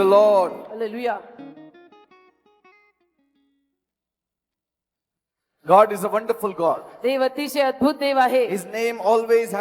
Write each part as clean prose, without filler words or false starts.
the Lord. Hallelujah. God is a wonderful God. देव अतिशय अद्भुत देव आहे. His name always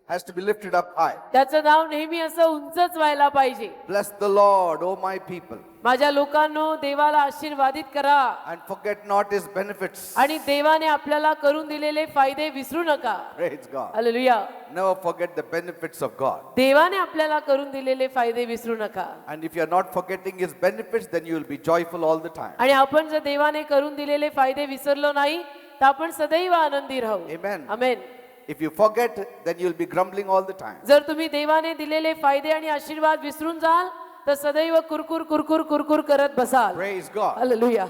has to be lifted up high. त्याचं नाव नेहमी असं उंचच व्हायला पाहिजे. Bless the Lord, O my people, माझ्या लोकांनो, देवाला आशीर्वादित करा and forget not his benefits. आणि देवाने आपल्याला करून दिलेले फायदे विसरू नका. Praise God. Hallelujah. Never forget the benefits of God. देवाने आपल्याला करून दिलेले फायदे विसरू नका. And if you are not forgetting his benefits, then you will be joyful all the time. आणि आपण जर देवाने करून दिलेले फायदे विसरलो नाही तर आपण सदैव आनंदी राहू. Amen. Amen. If you forget, then you will be grumbling all the time. जर तुम्ही देवाने दिलेले फायदे आणि आशीर्वाद विसरून जाल तर सदैव कुरकुर कुरकुर कुरकुर करत बसाल. Praise God. Hallelujah.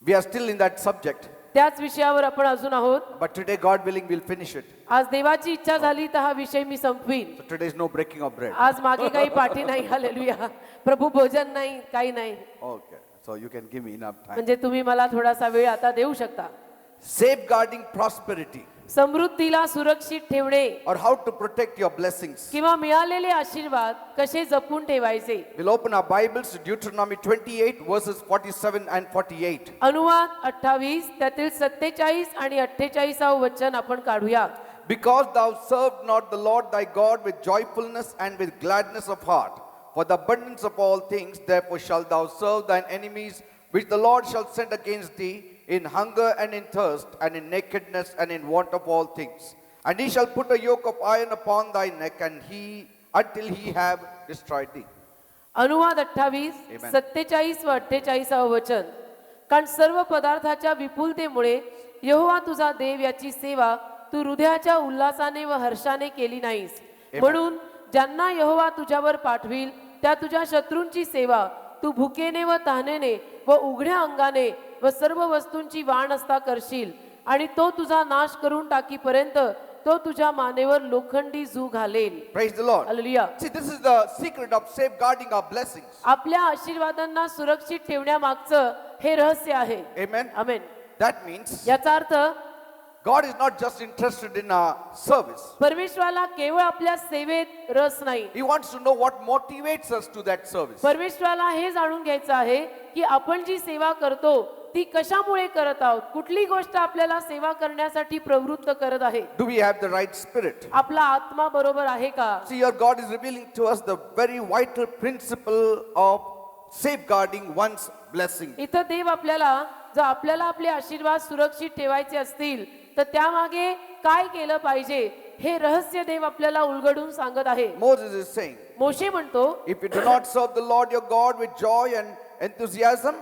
We are still in that subject, त्याच विषयावर आपण अजून आहोत. but today, God willing, we'll finish it. आज देवाची इच्छा झाली तर हा विषय मी संपवीन. So today is no breaking of bread. आज मागे काही पाठी नाही. हालेलुया. प्रभू भोजन नाही, काही नाही. Okay, so you can give me enough time. म्हणजे तुम्ही मला थोडासा वेळ आता देऊ शकता. Safeguarding prosperity, समृद्धीला सुरक्षित ठेवणे or how to protect your blessings. किंवा मिळालेले आशीर्वाद कसे जपून ठेवायचे. We'll open our Bibles to Deuteronomy 28 verses 47 and 48. अनुवाद 28 त्यातील 47 आणि 48 वचन आपण काढूया. Because thou served not the Lord thy God with joyfulness and with gladness of heart, for the abundance of all things, therefore shalt thou serve thine enemies, which the Lord shall send against thee, in hunger and in thirst, and in nakedness and in want of all things. And he shall put a yoke of iron upon thy neck, and until he have destroyed thee. अनुवाद 28 Amen. 47 व 48 वचन. कारण सर्व पदार्थाच्या विपुलतेमुळे यहोवा तुझा देव याची सेवा तू हृदयाच्या उल्हासाने व हर्षाने केली नाहीस. Amen. म्हणून ज्यांना यहोवा तुझ्यावर पाठवील त्या तुझ्या शत्रूंची सेवा तू भुकेने व तहानेने व उघड्या अंगाने व सर्व वस्तूंची वाण असता करशील आणि तो तुझा नाश करून टाकीपर्यंत तो तुझ्या मानेवर लोखंडी जू घालेल. Praise the Lord. Hallelujah. See, this is the secret of safeguarding our blessings. आपल्या आशीर्वादांना सुरक्षित ठेवण्यामागचं हे रहस्य आहे. Amen. आमेन. That means याचा अर्थ God is not just interested in our service. परमेश्वराला केवळ आपल्या सेवेत रस नाही. He wants to know what motivates us to that service. परमेश्वराला हे जाणून घ्यायचं आहे की आपण जी सेवा करतो ती कशामुळे करत आहोत. कुठली गोष्ट आपल्याला सेवा करण्यासाठी प्रवृत्त करत आहे. Do we have the right spirit? आपला आत्मा बरोबर आहे का. See, here God is revealing to us the very vital principle of safeguarding one's blessing. इथं देव आपल्याला जर आपल्याला आपले आशीर्वाद सुरक्षित ठेवायचे असतील तर त्यामागे काय केलं पाहिजे हे रहस्य देव आपल्याला उलगडून सांगत आहे. Moses is saying, मोशे म्हणतो if you do not serve the Lord your God with joy and enthusiasm,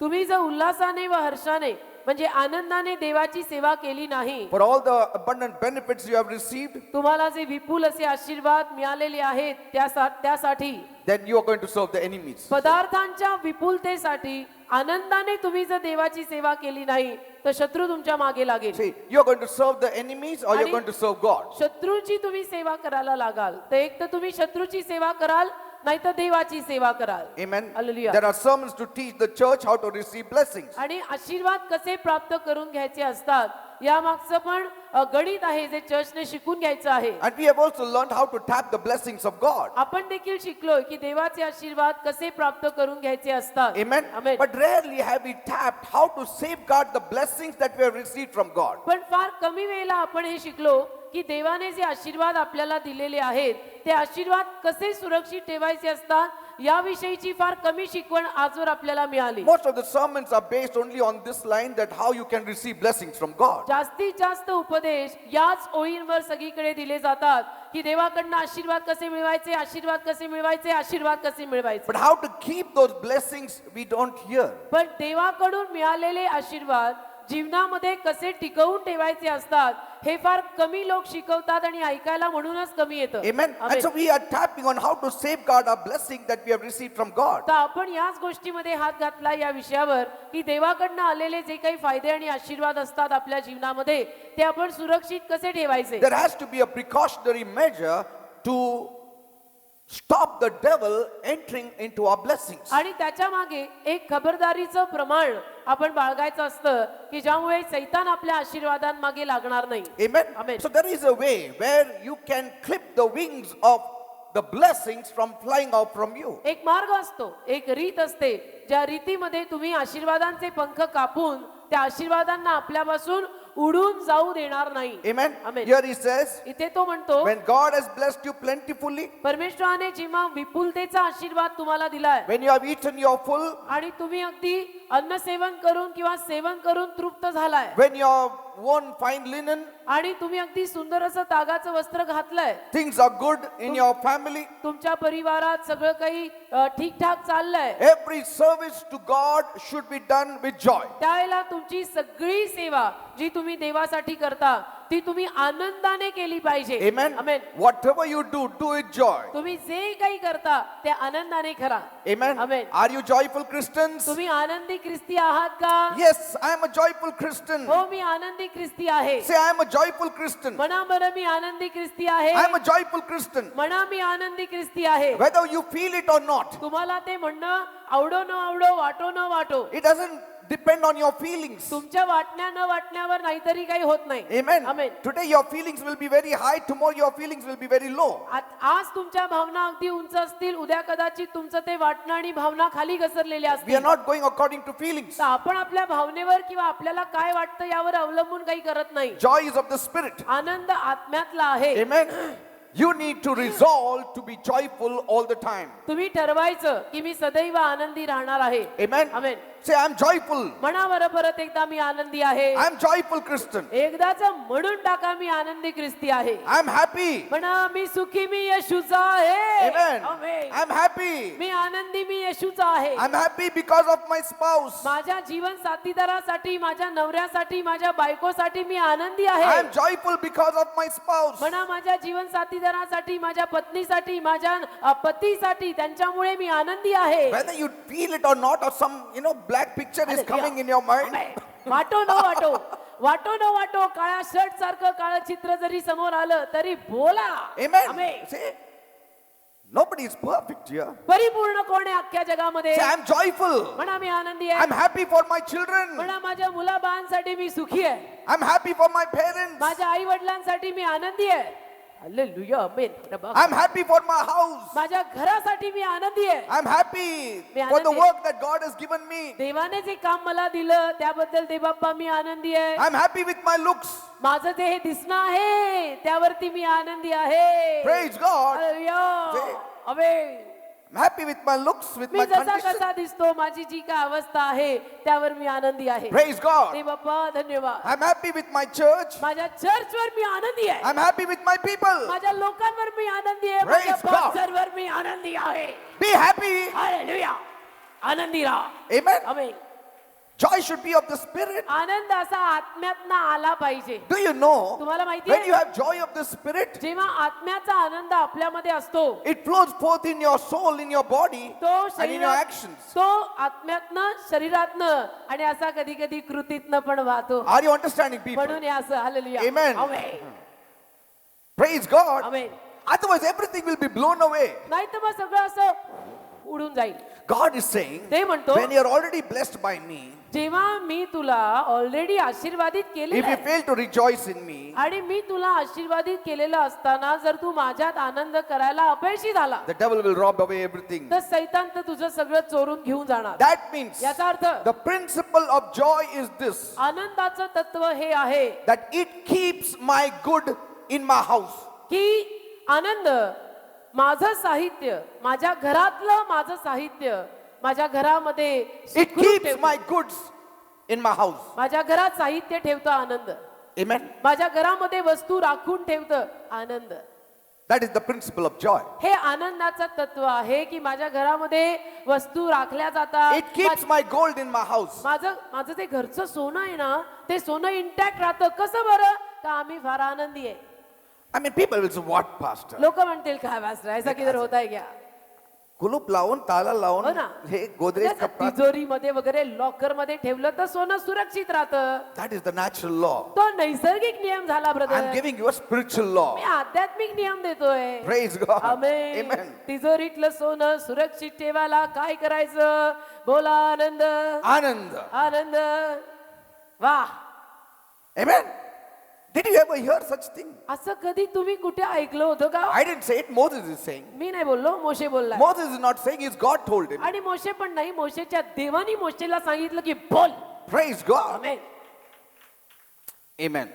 तुम्ही जर उल्हासाने व हर्षाने म्हणजे आनंदाने देवाची सेवा केली नाही, for all the abundant benefits you have received, तुम्हाला जे विपुल असे आशीर्वाद मिळालेले आहेत त्यासाठी then you are going to serve the enemies. पदार्थांच्या विपुलतेसाठी आनंदाने तुम्ही जर देवाची सेवा केली नाही तर शत्रू तुमच्या मागे लागेल. See, you are going to serve the enemies or you are going to serve God. शत्रूची तुम्ही सेवा करायला लागाल तर एक तर तुम्ही शत्रूची सेवा कराल नाही तर देवाची सेवा कराल. Amen. Hallelujah. There are sermons to teach the church how to receive blessings. आणि आशीर्वाद कसे प्राप्त करून घ्यायचे असतात या मागचं पण गणित आहे जे चर्चने शिकून घ्यायचं आहे. And we have also learned how to tap the blessings of God. आपण देखील शिकलोय की देवाचे आशीर्वाद कसे प्राप्त करून घ्यायचे असतात. Amen. Amen. But rarely have we tapped how to safeguard the blessings that we have received from God. पण फार कमी वेळेला आपण हे शिकलो की देवाने जे आशीर्वाद आपल्याला दिलेले आहेत ते आशीर्वाद कसे सुरक्षित ठेवायचे असतात याविषयीची फार कमी शिकवण आजवर आपल्याला मिळाली. Most of the sermons are based only on this line, that how you can receive blessings from God. जास्तीत जास्त उपदेश याच ओळींवर सगळीकडे दिले जातात की देवाकडनं आशीर्वाद कसे मिळवायचे, आशीर्वाद कसे मिळवायचे, आशीर्वाद कसे मिळवायचे. But how to keep those blessings we don't hear. पण देवाकडून मिळालेले आशीर्वाद जीवनामध्ये कसे टिकवून ठेवायचे असतात हे फार कमी लोक शिकवतात आणि ऐकायला म्हणूनच कमी येतं. Amen. And so we are tapping on how to safeguard our blessing that we have received from God. तर आपण याच गोष्टीमध्ये हात घातला या विषयावर की देवाकडनं आलेले जे काही फायदे आणि आशीर्वाद असतात आपल्या जीवनामध्ये ते आपण सुरक्षित कसे ठेवायचे. There has to be a precautionary measure to stop the devil entering into our blessings. आणि त्याच्या मागे एक खबरदारीचं प्रमाण आपण बाळगायचं असतं की ज्यामुळे सैतान आपल्या आशीर्वादांमागे लागणार नाही. Amen. Amen. So there is a way where you can clip the wings of the blessings from flying out from you. एक मार्ग असतो, एक रीत असते, ज्या रीतीमध्ये तुम्ही आशीर्वादांचे पंख कापून त्या आशीर्वादांना आपल्यापासून उडून जाऊ देणार नाही. Amen. Amen. Here he says, इथे तो म्हणतो, when God has blessed you plentifully, परमेश्वराने जेव्हा विपुलतेचा आशीर्वाद तुम्हाला दिलाय when you have eaten your full, आणि तुम्ही अगदी अन्न सेवन करून किंवा सेवन करून तृप्त झालाय when you have worn fine linen, आणि तुम्ही अगदी सुंदर असं तागाचं वस्त्र घातलंय, things are good in your family, तुमच्या परिवारात सगळं काही ठीकठाक चाललंय, every service to God should be done with joy. त्यावेळेला तुमची सगळी सेवा जी तुम्ही देवासाठी करता ती तुम्ही आनंदाने केली पाहिजे. Amen. Amen. Whatever you do it joy. तुम्ही जे काही करता ते आनंदाने करा. Amen. Amen. Are you joyful Christians? तुम्ही आनंदी ख्रिस्ती आहात का? Yes, I am a joyful Christian. हो, मी आनंदी ख्रिस्ती आहे. Say, I am a joyful Christian. म्हणा बरं, मी आनंदी ख्रिस्ती आहे. I am a joyful Christian. म्हणा, मी आनंदी ख्रिस्ती आहे. Whether you feel it or not, तुम्हाला ते म्हणणं आवडो न आवडो, वाटो न वाटो, it doesn't depend on your feelings. तुमच्या वाटण्या न वाटण्यावर नाहीतरी काही होत नाही. Amen. Amen. Today your feelings will be very high, tomorrow your feelings will be very low. आज तुमच्या भावना अगदी उंच असतील, उद्या कदाचित तुमचं ते वाटणं आणि भावना खाली घसरलेल्या We are असतील. not going according to feelings. तर आपण आपल्या भावनेवर किंवा आपल्याला काय वाटतं यावर अवलंबून काही करत नाही. Joy is of the Spirit. आनंद आत्म्यातला आहे. Amen. You need to resolve to be joyful all the time. तुम्ही ठरवायचं की मी सदैव आनंदी राहणार आहे. Amen. Amen. Say, I am joyful. म्हणा बरं परत एकदा, मी आनंदी आहे. I am joyful Christian. एकदाच म्हणून टाका, मी आनंदी ख्रिस्ती आहे. I am happy. म्हणा, मी सुखी, मी येशूचा आहे. Amen. Amen. I am happy. मी आनंदी, मी येशूचा आहे. I am happy because of my spouse. माझ्या जीवन साथीदारासाठी, माझ्या नवऱ्यासाठी, माझ्या बायकोसाठी मी आनंदी I आहे. am joyful because of my spouse. म्हणा, माझ्या जीवन साथीदारासाठी, माझ्या पत्नीसाठी, माझ्या पतीसाठी, त्यांच्यामुळे मी आनंदी आहे. Whether you feel it or not, or some black picture is coming in your mind. वाटो न वाटो, वाटो न वाटो, काळ्या शर्ट सारखं काळं चित्र जरी समोर आलं तरी बोला. Amen. Amen. Say, nobody is perfect here. परिपूर्ण कोण आहे अख्ख्या जगामध्ये? Say, I am joyful. म्हणा, मी आनंदी I am आहे. happy for my children. म्हणा, माझ्या मुलाबाळांसाठी मी सुखी आहे. I am happy for my parents. माझ्या आई वडिलांसाठी मी आनंदी आहे. Hallelujah, amen. I am happy for my house. माझ्या घरासाठी मी आनंदी आहे. I am happy for the work that God has given me. देवाने जे काम मला दिलं त्याबद्दल देवबाप्पा मी आनंदी आहे. I am happy with my looks. माझं जे हे दिसणं आहे त्यावरती मी आनंदी आहे. Praise God. Hallelujah. Amen. I am happy with my looks, with me my जसा condition. कसा दिसतो, माझी जी काय अवस्था आहे त्यावर मी आनंदी आहे. Praise God. देवबाप्पा धन्यवाद. I am happy with my church. माझ्या चर्चवर मी आनंदी आहे. I am happy with my people. माझ्या लोकांवर मी आनंदी आहे. Praise माझ्या God. पास्टरवर मी आनंदी आहे. Be happy. हालेलुया. आनंदी राहा. Amen. Amen. Joy should be of the Spirit. आनंद असा आत्म्यातनं आला पाहिजे. Do you know, तुम्हाला माहिती when you आहे, have joy of the Spirit, जेव्हा आत्म्याचा आनंद आपल्यामध्ये असतो it flows forth in your soul, in your body, तो and in your शरीरात, actions. तो आत्म्यातनं, शरीरातनं आणि असा कधी कधी कृतीतनं पण वाहतो. Are you understanding, people? म्हणून हे असं hallelujah. Amen. Amen. Praise God. Amen. Otherwise, everything will be blown away. नाही तर मग सगळं असं उडून जाईल. God is saying, ते म्हणतो, when you are already blessed by me, जेव्हा मी तुला ऑलरेडी आशीर्वादित if केलेलं you आहे fail to rejoice in me, आणि मी तुला आशीर्वादित केलेलं असताना जर तू माझ्यात आनंद करायला अपयशी झाला the devil will rob away everything. तर सैतान तर तुझं सगळं चोरून घेऊन जाणार. That means याचा अर्थ the principle of joy is this, आनंदाचं तत्व हे आहे that it keeps my good in my house. की आनंद माझं साहित्य, माझ्या घरातलं माझं साहित्य माझ्या घरामध्ये It सुखरूप keeps ठेवतो. my goods in my house. माझ्या घरात साहित्य ठेवतो आनंद. Amen. माझ्या घरामध्ये वस्तू राखून ठेवतं आनंद. That is the principle of joy. हे आनंदाचं तत्व आहे की माझ्या घरामध्ये वस्तू राखल्या जातात. It keeps my gold in my house. माझं जे घरचं सोनं आहे ना ते सोनं इंटॅक्ट राहतं. कसं बरं? का आम्ही फार आनंदी आहे. I mean, people will say, what, pastor? लोक म्हणतील काय वाचलं ऐसा किधर होत आहे क्या? कुलूप लावून, ताला हो लावून, ना. हे गोदरेज कपाट. तिजोरीमध्ये वगैरे लॉकर मध्ये ठेवलं तर सोनं सुरक्षित राहतं. That is the natural law. तो नैसर्गिक नियम झाला I'm brother. giving you a spiritual law. मी आध्यात्मिक नियम देतोय. Praise God. आमेन. Amen. तिजोरीतलं सोनं सुरक्षित ठेवायला काय करायचं? बोला आनंद. Anand. आनंद. वाह. Amen. Did you ever hear such thing? असं कधी तुम्ही कुठे ऐकलं होतं का? I didn't say it, Moses is saying. मी नाही बोललो, मोशे बोललाय. Moses is not saying, it's God told him. आणि मोशे पण नाही, मोशेच्या देवानी मोशेला सांगितलं की बोल. Praise God. आमेन. Amen.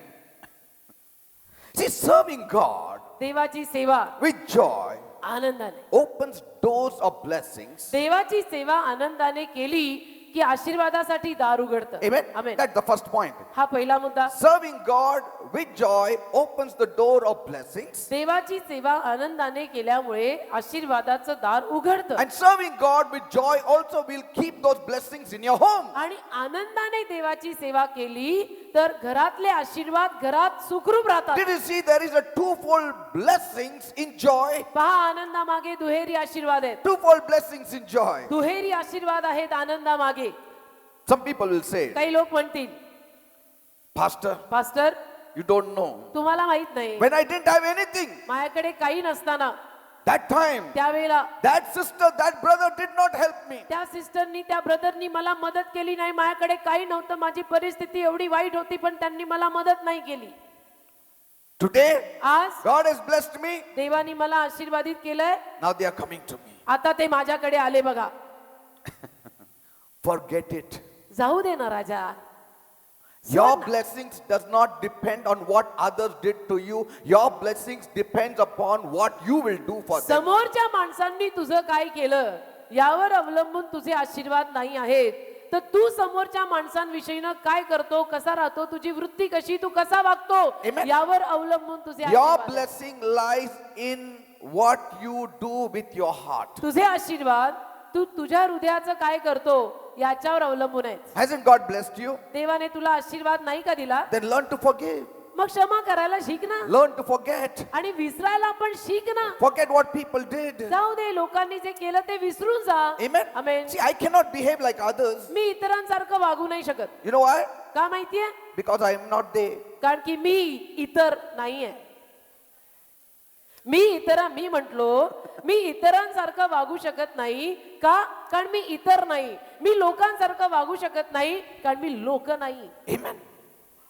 See, serving God देवाची सेवा with joy आनंदाने, opens doors of blessings. देवाची सेवा आनंदाने केली की आशीर्वादासाठी दार उघडतं. Amen. Amen. That's the first point. हा पहिला मुद्दा. Serving God with joy opens the door of blessings. देवाची सेवा आनंदाने केल्यामुळे आशीर्वादाचं दार उघडतं. And serving God with joy also will keep those blessings in your home. आणि आनंदाने देवाची सेवा केली तर घरातले आशीर्वाद घरात सुखरूप राहतात. Did you see there is a twofold blessings in joy? पहा, आनंदामागे दुहेरी आशीर्वाद आहेत. Twofold blessings in joy. दुहेरी आशीर्वाद आहेत आनंदामागे. Some people will say, काही लोक म्हणतील, Pastor, pastor you don't know. तुम्हाला माहित नाही, When I didn't have anything, माझ्याकडे काही नसताना that time, त्यावेळेला that sister, that brother did not help me. त्या सिस्टरनी त्या ब्रदरनी मला मदत केली नाही. माझ्याकडे काही नव्हतं, माझी परिस्थिती एवढी वाईट होती, पण त्यांनी मला मदत नाही केली. Today, आज God has blessed me. देवानी मला आशीर्वादित केलंय. Now they are coming to me. आता ते माझ्याकडे आले बघा. Forget it. जाऊ दे ना राजा. Your blessings does not depend on what others did to you. Your blessings depends upon what you will do for them. समोरच्या माणसांनी तुझं काय केलं यावर अवलंबून तुझे आशीर्वाद नाही आहेत. तर तू समोरच्या माणसांविषयीनं काय करतो, कसा राहतो, तुझी वृत्ती कशी, तू कसा वागतो, Amen. यावर अवलंबून तुझे Your आशीर्वाद आहेत. blessing lies in what you do with your heart. तुझे आशीर्वाद तू तुझ्या हृदयाचं काय करतो याच्यावर अवलंबून आहेत. Hasn't God blessed you? देवाने तुला आशीर्वाद नाही का दिला? Then learn to forgive. मग क्षमा करायला शिक ना. Learn to forget. आणि विसरायला पण शिक ना. Forget what people did. जाऊ दे, लोकांनी जे केलं ते विसरून जा. Amen. Amen. See, I cannot behave like others. मी इतरांसारखं वागू नाही शकत. You know why? का माहितीये? Because I am not they. कारण की मी इतर नाहीये. मी म्हंटलो, मी इतरांसारखं वागू शकत नाही का? कारण मी इतर नाही. मी लोकांसारखं वागू शकत नाही कारण मी लोक नाही. Amen.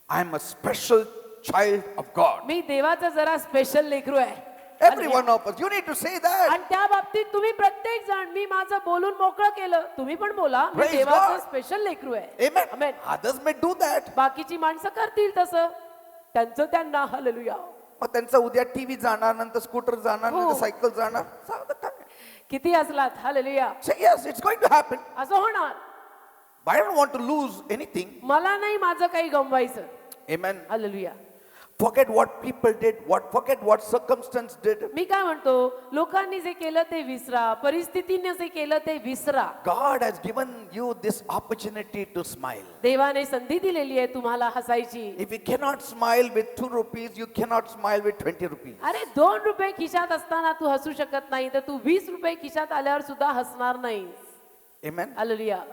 I am a special child of God. मी देवाचं जरा स्पेशल लेकरू आहे. Every one of us. You need to say that. आणि त्या बाबतीत तुम्ही प्रत्येक जण, मी माझं बोलून मोकळं केलं, तुम्ही पण बोला, मी Praise देवाचं God. स्पेशल लेकरू आहे. Amen. Amen. Others may do that. बाकीची माणसं करतील तसं, त्यांचं त्यांना. हालेलुया. मग त्यांचा उद्या टीव्ही जाणार, नंतर स्कूटर जाणार, हो. नंतर सायकल जाणार. सांगत काय? किती असलात. Hallelujah. Say yes, it's going to happen. असं होणार. But I don't want to lose anything. मला नाही माझं काही गमवायचं. Amen. Hallelujah. Forget what people did. Forget what circumstance did. मी काय म्हणतो, लोकांनी जे केलं ते विसरा, परिस्थितीने जे केलं ते विसरा. God has given you this opportunity to smile. देवाने संधी दिलेली आहे तुम्हाला हसायची. If you cannot smile with 2 rupees, you cannot smile with 20 rupees. अरे 2 रुपये खिशात असताना तू हसू शकत नाही, तर तू 20 रुपये खिशात आल्यावर सुद्धा हसणार नाही. Amen. Hallelujah.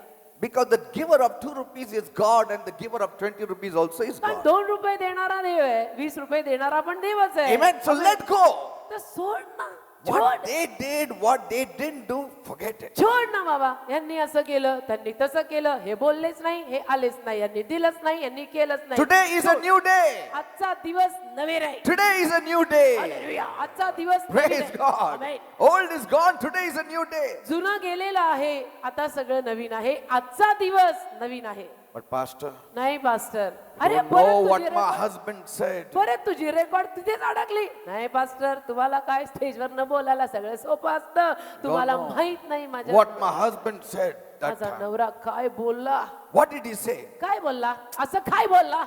Because the giver of 2 rupees is God and the giver of 20 rupees also is पण God. 2 रुपये देणारा देव आहे, 20 रुपये देणारा पण देवच आहे. Amen. So let go. तर सोड ना. What छोड. they did, what they didn't do, forget it. छोड ना बाबा. यांनी असं केलं, त्यांनी तसं केलं, हे बोललेच नाही, हे आलेच नाही, यांनी दिलंच नाही, यांनी केलंच नाही. Today is a new day. आजचा दिवस नवे राहील. Today is a new day. Hallelujah. आजचा दिवस नवीन Praise आहे. God. Amen. Old is gone. Today is a new day. जुनं गेलेलं आहे, आता सगळं नवीन आहे. आजचा दिवस नवीन आहे. But Pastor, नाही पास्टर. you अरे don't know परत what तुझी my रेकॉर्ड- husband said. परत तुझी रेकॉर्ड तिथेच अडकली. नाही पास्टर, तुम्हाला काय स्टेजवर न बोलायला सगळं सोपं असतं. तुम्हाला know माहित नाही माझ्या What my husband said that माझा time. नवरा काय बोलला. What did he say? काय बोलला? असं काय बोलला?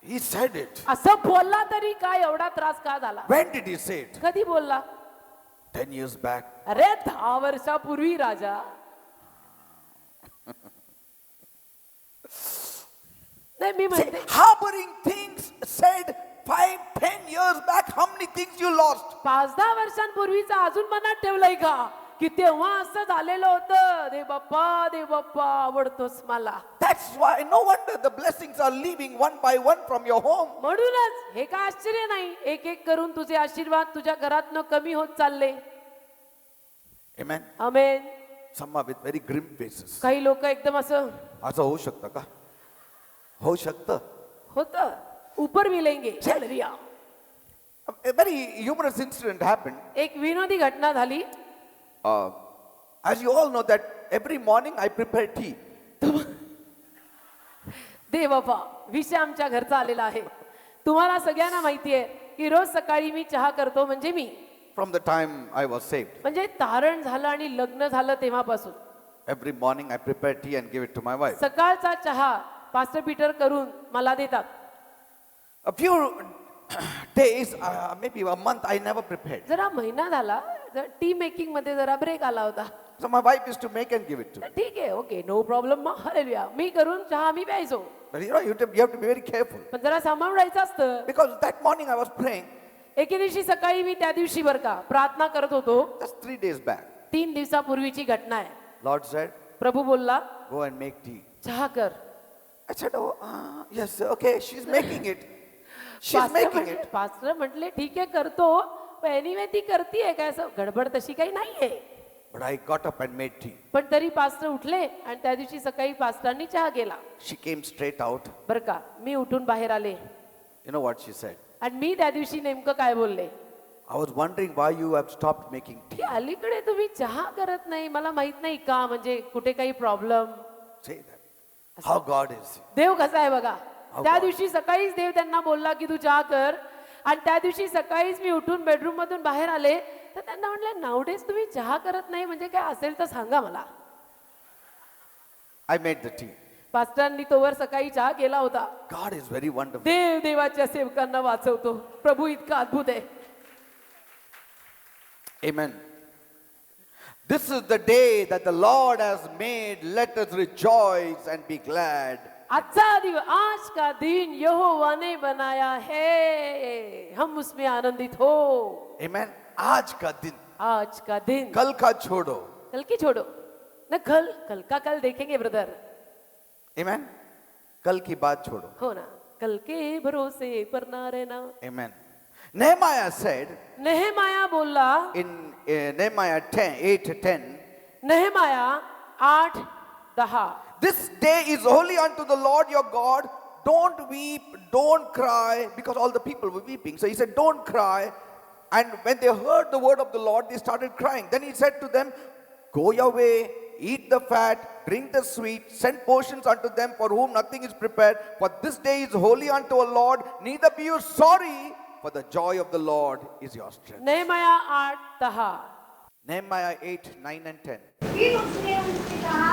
He said it. असं बोलला तरी काय एवढा त्रास का झाला? When did he say it? कधी बोलला? 10 years back. अरे 10 वर्षापूर्वी राजा. नाही मी See, म्हणते harboring things said 5-10 years back, how many things you lost? 5-10 वर्षांपूर्वीच अजून मनात ठेवलंय का की तेव्हा असं झालेलं होतं? देव बाप्पा आवडतोस मला. That's why no wonder the blessings are leaving one by one from your home. म्हणूनच हे काय आश्चर्य नाही, एक एक करून तुझे आशीर्वाद तुझ्या घरातनं कमी होत चालले. Amen. Amen. Some are with very grim faces. काही लोक एकदम असं असं होऊ शकतं का? होऊ शकतं. होतं. ऊपर मिलेंगे. Hallelujah. A very humorous incident happened. एक विनोदी घटना झाली. As you all know that every morning I prepare tea. दे बाबा, विषय आमच्या घरचा आलेला आहे. तुम्हाला सगळ्यांना माहिती आहे की रोज सकाळी मी चहा करतो. म्हणजे मी From the time I was saved. म्हणजे तारण झालं आणि लग्न झालं तेव्हापासून Every morning I prepare tea and give it to my wife. सकाळचा चहा पास्टर पीटर करून मला देतात. A few days, maybe a month, I never prepared. जरा महिना झाला, टी मेकिंग मध्ये जरा ब्रेक आला होता. So my wife used to make and give it to me. ठीक आहे, ओके, नो प्रॉब्लेम. मग हालेलुया, मी करून चहा मी प्यायचो. But you know, you have to be very careful. पण जरा सांभाळून राहायचं असतं. Because that morning I was praying, एके दिवशी सकाळी मी त्या दिवशी बर का प्रार्थना करत होतो. just 3 days back. 3 दिवसापूर्वीची घटना आहे. Lord said, प्रभू बोलला, go and make tea. चहा कर. I said, oh, yes, okay, she's making it. She's making it. Pastor म्हटले ठीक आहे करतो, पण एनिवे ती करतीये काय, असं गडबड तशी काही नाहीये. But I got up and made tea. पण तरी पास्टर उठले आणि त्या दिवशी सकाळी पास्टरांनी चहा केला. She came straight out. बर का, मी उठून बाहेर आले You know what she said? आणि मी त्या दिवशी नेमकं काय बोलले I was wondering why you have stopped making tea. की अलीकडे तुम्ही चहा करत नाही, मला माहित नाही का, म्हणजे कुठे काही problem. Say that. How God is. देव कसा आहे बघा. Oh त्या God. दिवशी सकाळीच देव त्यांना बोलला की तू चहा कर आणि त्या दिवशी सकाळीच मी उठून बेडरूम मधून बाहेर आले तर त्यांना म्हटलं नावडेज तुम्ही चहा करत नाही, म्हणजे काय असेल तर सांगा मला. I made the tea. पास्टरांनी तोवर सकाळी चहा केला होता. God is very wonderful. देव देवाच्या सेवकांना वाचवतो. प्रभू इतका अद्भुत आहे. Amen. This is the day that the Lord has made. Let us rejoice and be glad. आजचा दिवस, आज का दिन यहोवा ने बनाया है, हम उसमें आनंदित हो. Amen. आज का दिन. आज का दिन कल का छोड़ो. कल की छोड़ो ना, कल का कल देखेंगे ब्रदर. Amen. कल की बात छोड़ो. हो ना, कल के भरोसे पर ना रहना. Amen. Nehemiah said नेहमाया बोलला, in Nehemiah 8:10, नेहमाया 8:10, this day is holy unto the Lord your God. Don't weep, don't cry, because all the people were weeping. So he said, don't cry. And when they heard the word of the Lord, they started crying. Then he said to them, go your way, eat the fat, drink the sweet, send portions unto them for whom nothing is prepared. For this day is holy unto our Lord. Neither be you sorry, for the joy of the Lord is your strength. नेहमाया 8:10. Nehemiah 8:9 and 10. फिर उसने उनसे कहा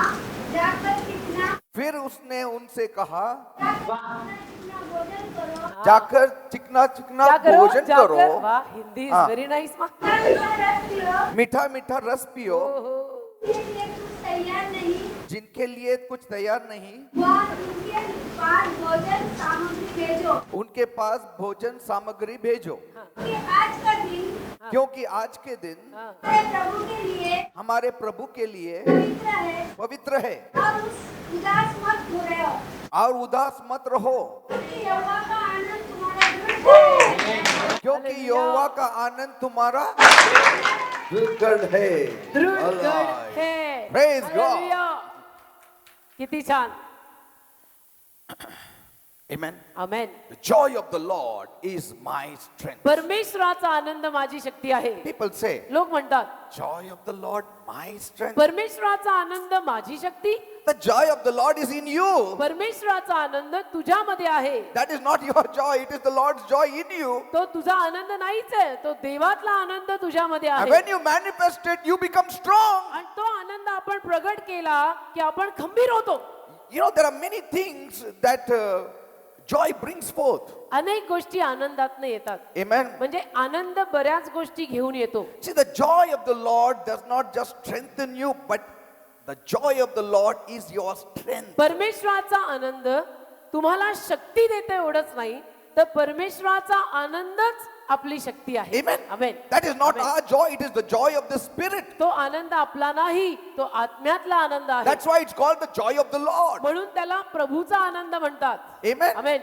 जाकर कितना फिर उसने उनसे कहा, कितना भोजन करो, जाकर चिकना चिकना क्या करो, भोजन जाकर, करो, वाह, हिंदी इज हाँ. Very nice. रस पियो, मीठा मीठा रस पियो. के लिए कुछ तैयार नहीं, जिनके लिए कुछ तैयार नहीं, वह उनके पास भोजन सामग्री भेजो, उनके पास भोजन सामग्री भेजो. कि आज का दिन क्योंकि आज के दिन हमारे प्रभु के लिए हमारे प्रभु के लिए पवित्र है, पवित्र है और उदास मत हो रहे हो, और उदास मत रहो, क्योंकि यहोवा का आनंद तुम्हारा दृढ़ है. क्योंकि यहोवा का आनंद तुम्हारा दृढ़ है. दृढ Alive. है. Praise God. हालेलुया. किती छान. Amen. Amen. The joy of the Lord is my strength. परमेश्वराचा आनंद माझी शक्ती आहे. People say, लोक म्हणतात joy of the Lord, my strength. परमेश्वराचा आनंद माझी शक्ती. The joy of the Lord is in you. परमेश्वराचा आनंद तुझ्यामध्ये आहे. That is not your joy, it is the Lord's joy in you. तो तुझा आनंद नाहीच आहे, तो देवातला आनंद तुझ्यामध्ये And आहे. when you manifest it, you become strong. आणि तो आनंद आपण प्रगट केला की आपण खंबीर होतो. You know, there are many things that joy brings forth. अनेक गोष्टी आनंदातनं येतात. Amen. म्हणजे आनंद बऱ्याच गोष्टी घेऊन येतो. See, the joy of the Lord does not just strengthen you, but the joy of the Lord is your strength. परमेश्वराचा आनंद तुम्हाला शक्ती देते एवढंच नाही, तर परमेश्वराचा आनंदच आपली शक्ती आहे. Amen. Amen. That is not our joy, it is the joy of the Spirit. तो आनंद आपला नाही, तो आत्म्यातला आनंद आहे. That's why it's called the joy of the Lord. म्हणून त्याला प्रभूचा आनंद म्हणतात. Amen. Amen.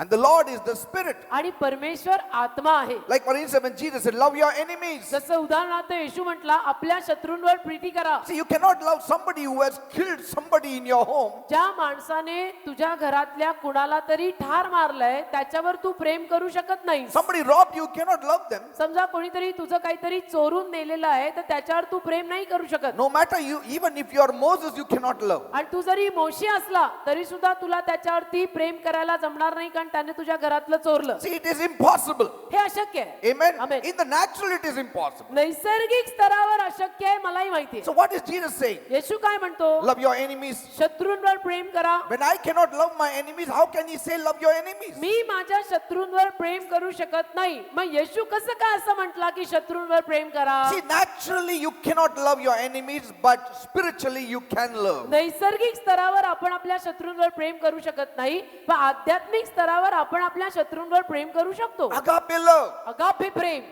And the Lord is the Spirit. आणि परमेश्वर आत्मा आहे. Like for instance, when Jesus said, love your enemies. जसं उदाहरणार्थ येशू म्हटला आपल्या शत्रूंवर प्रीती करा. See, you cannot love somebody who has killed somebody in your home. ज्या माणसाने तुझ्या घरातल्या कुणाला तरी ठार मारलंय त्याच्यावर तू प्रेम करू शकत नाही. Somebody robbed you, cannot love them. समजा कोणीतरी तुझं काहीतरी चोरून नेलेलं आहे तर त्याच्यावर तू प्रेम नाही करू शकत. No matter you, even if you are Moses, you cannot love. आणि तू जरी मोशी असला तरी सुद्धा तुला त्याच्यावरती प्रेम करायला जमणार नाही कारण त्याने तुझ्या घरातलं चोरलं. See, it is impossible. हे अशक्य आहे. Amen. Amen. In the natural, it is impossible. नैसर्गिक स्तरावर अशक्य आहे मलाही माहिती आहे. So what is Jesus saying? येशू काय म्हणतो? Love your enemies. शत्रूंवर प्रेम करा. When I cannot love my enemies, how can he say love your enemies? मी माझ्या शत्रूंवर प्रेम करू शकत नाही मग येशू कसं काय असं म्हटला की शत्रूंवर प्रेम करा? See, naturally you cannot love your enemies, but spiritually you can love. नैसर्गिक स्तरावर आपण आपल्या शत्रूंवर प्रेम करू शकत नाही पण आध्यात्मिक स्तरावर आपण आपल्या शत्रूंवर प्रेम करू शकतो. Agape love. Agape Prem.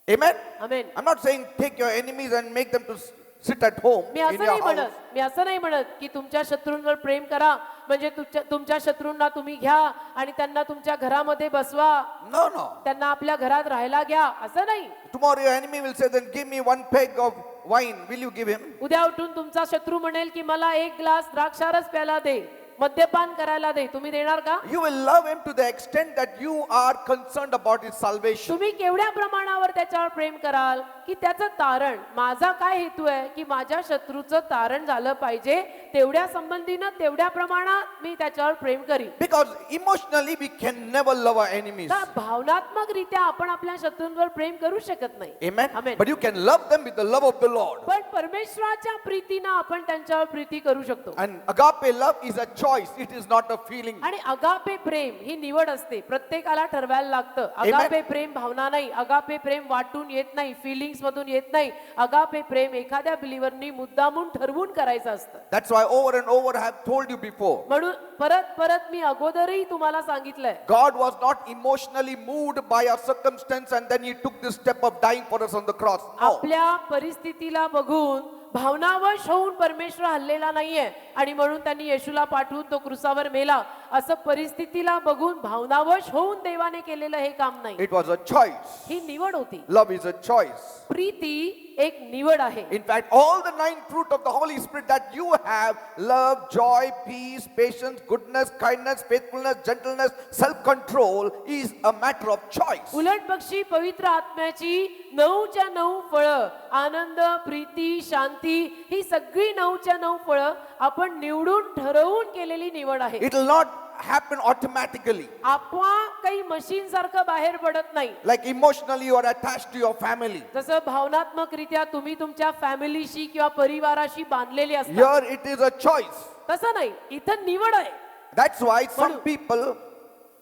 Amen. Amen. I'm not saying take your enemies and make them to sit at home me in असं your नाही house. म्हणत मी असं नाही म्हणत की तुमच्या शत्रूंवर प्रेम करा म्हणजे तुमच्या शत्रूंना तुम्ही घ्या आणि त्यांना तुमच्या घरामध्ये बसवा No, no. त्यांना आपल्या घरात राहायला घ्या असं नाही. Tomorrow your enemy will say, then give me one peg of wine. Will you give him? उद्या उठून तुमचा शत्रू म्हणेल की मला एक ग्लास द्राक्षारस प्यायला दे मद्यपान करायला दे तुम्ही देणार का? You will love him to the extent that you are concerned about his salvation. तुम्ही केवढ्या प्रमाणावर त्याच्यावर प्रेम कराल की त्याचं तारण माझा काय हेतू आहे की माझ्या शत्रूचं तारण झालं पाहिजे तेवढ्या संबंधीनं तेवढ्या प्रमाणात मी त्याच्यावर प्रेम करीन. Because emotionally we can never love our enemies. का भावनात्मक रित्या आपण आपल्या शत्रूंवर प्रेम करू शकत नाही. Amen. Amen. But you can love them with the love of the Lord. पण परमेश्वराच्या प्रीतीनं आपण त्यांच्यावर प्रीती करू शकतो. And agape love is a choice. It is not a feeling. आणि अगापे प्रेम ही निवड असते प्रत्येकाला ठरवायला लागतं. अगापे प्रेम भावना नाही अगापे प्रेम वाटून येत नाही फिलिंग्स मधून येत नाही. अगापे प्रेम एखाद्या बिलीव्हरनी मुद्दामून ठरवून करायचं असतं. That's why over and over I have told you before. म्हणून परत परत मी अगोदरही तुम्हाला सांगितलंय God was not emotionally moved by our circumstance and then he took this step of dying for us on the cross. No. आपल्या परिस्थितीला बघून भावनावश होऊन परमेश्वर हल्लेला नाहीये आणि म्हणून त्यांनी येशूला पाठवून तो क्रुसावर मेला असं परिस्थितीला बघून भावनावश होऊन देवाने केलेलं हे काम नाही. It was a choice. ही निवड होती. Love is a choice. Preeti एक निवड आहे. In fact, all the 9 fruit of the Holy Spirit that you have, love, joy, peace, patience, goodness, kindness, faithfulness, gentleness, self-control, is a matter of choice. उलट बक्षी पवित्र आत्म्याची 9च्या 9 फळं आनंद प्रीती शांती ही सगळी 9च्या 9 फळं आपण निवडून ठरवून केलेली निवड आहे. It will not happen automatically. आपोआप काही मशीन सारखं बाहेर पडत नाही. Like emotionally you are attached to your family. जसं भावनात्मक रित्या तुम्ही तुमच्या फॅमिलीशी किंवा परिवाराशी बांधलेले असता Here it is a choice. तसं नाही इथं निवड आहे. That's why some people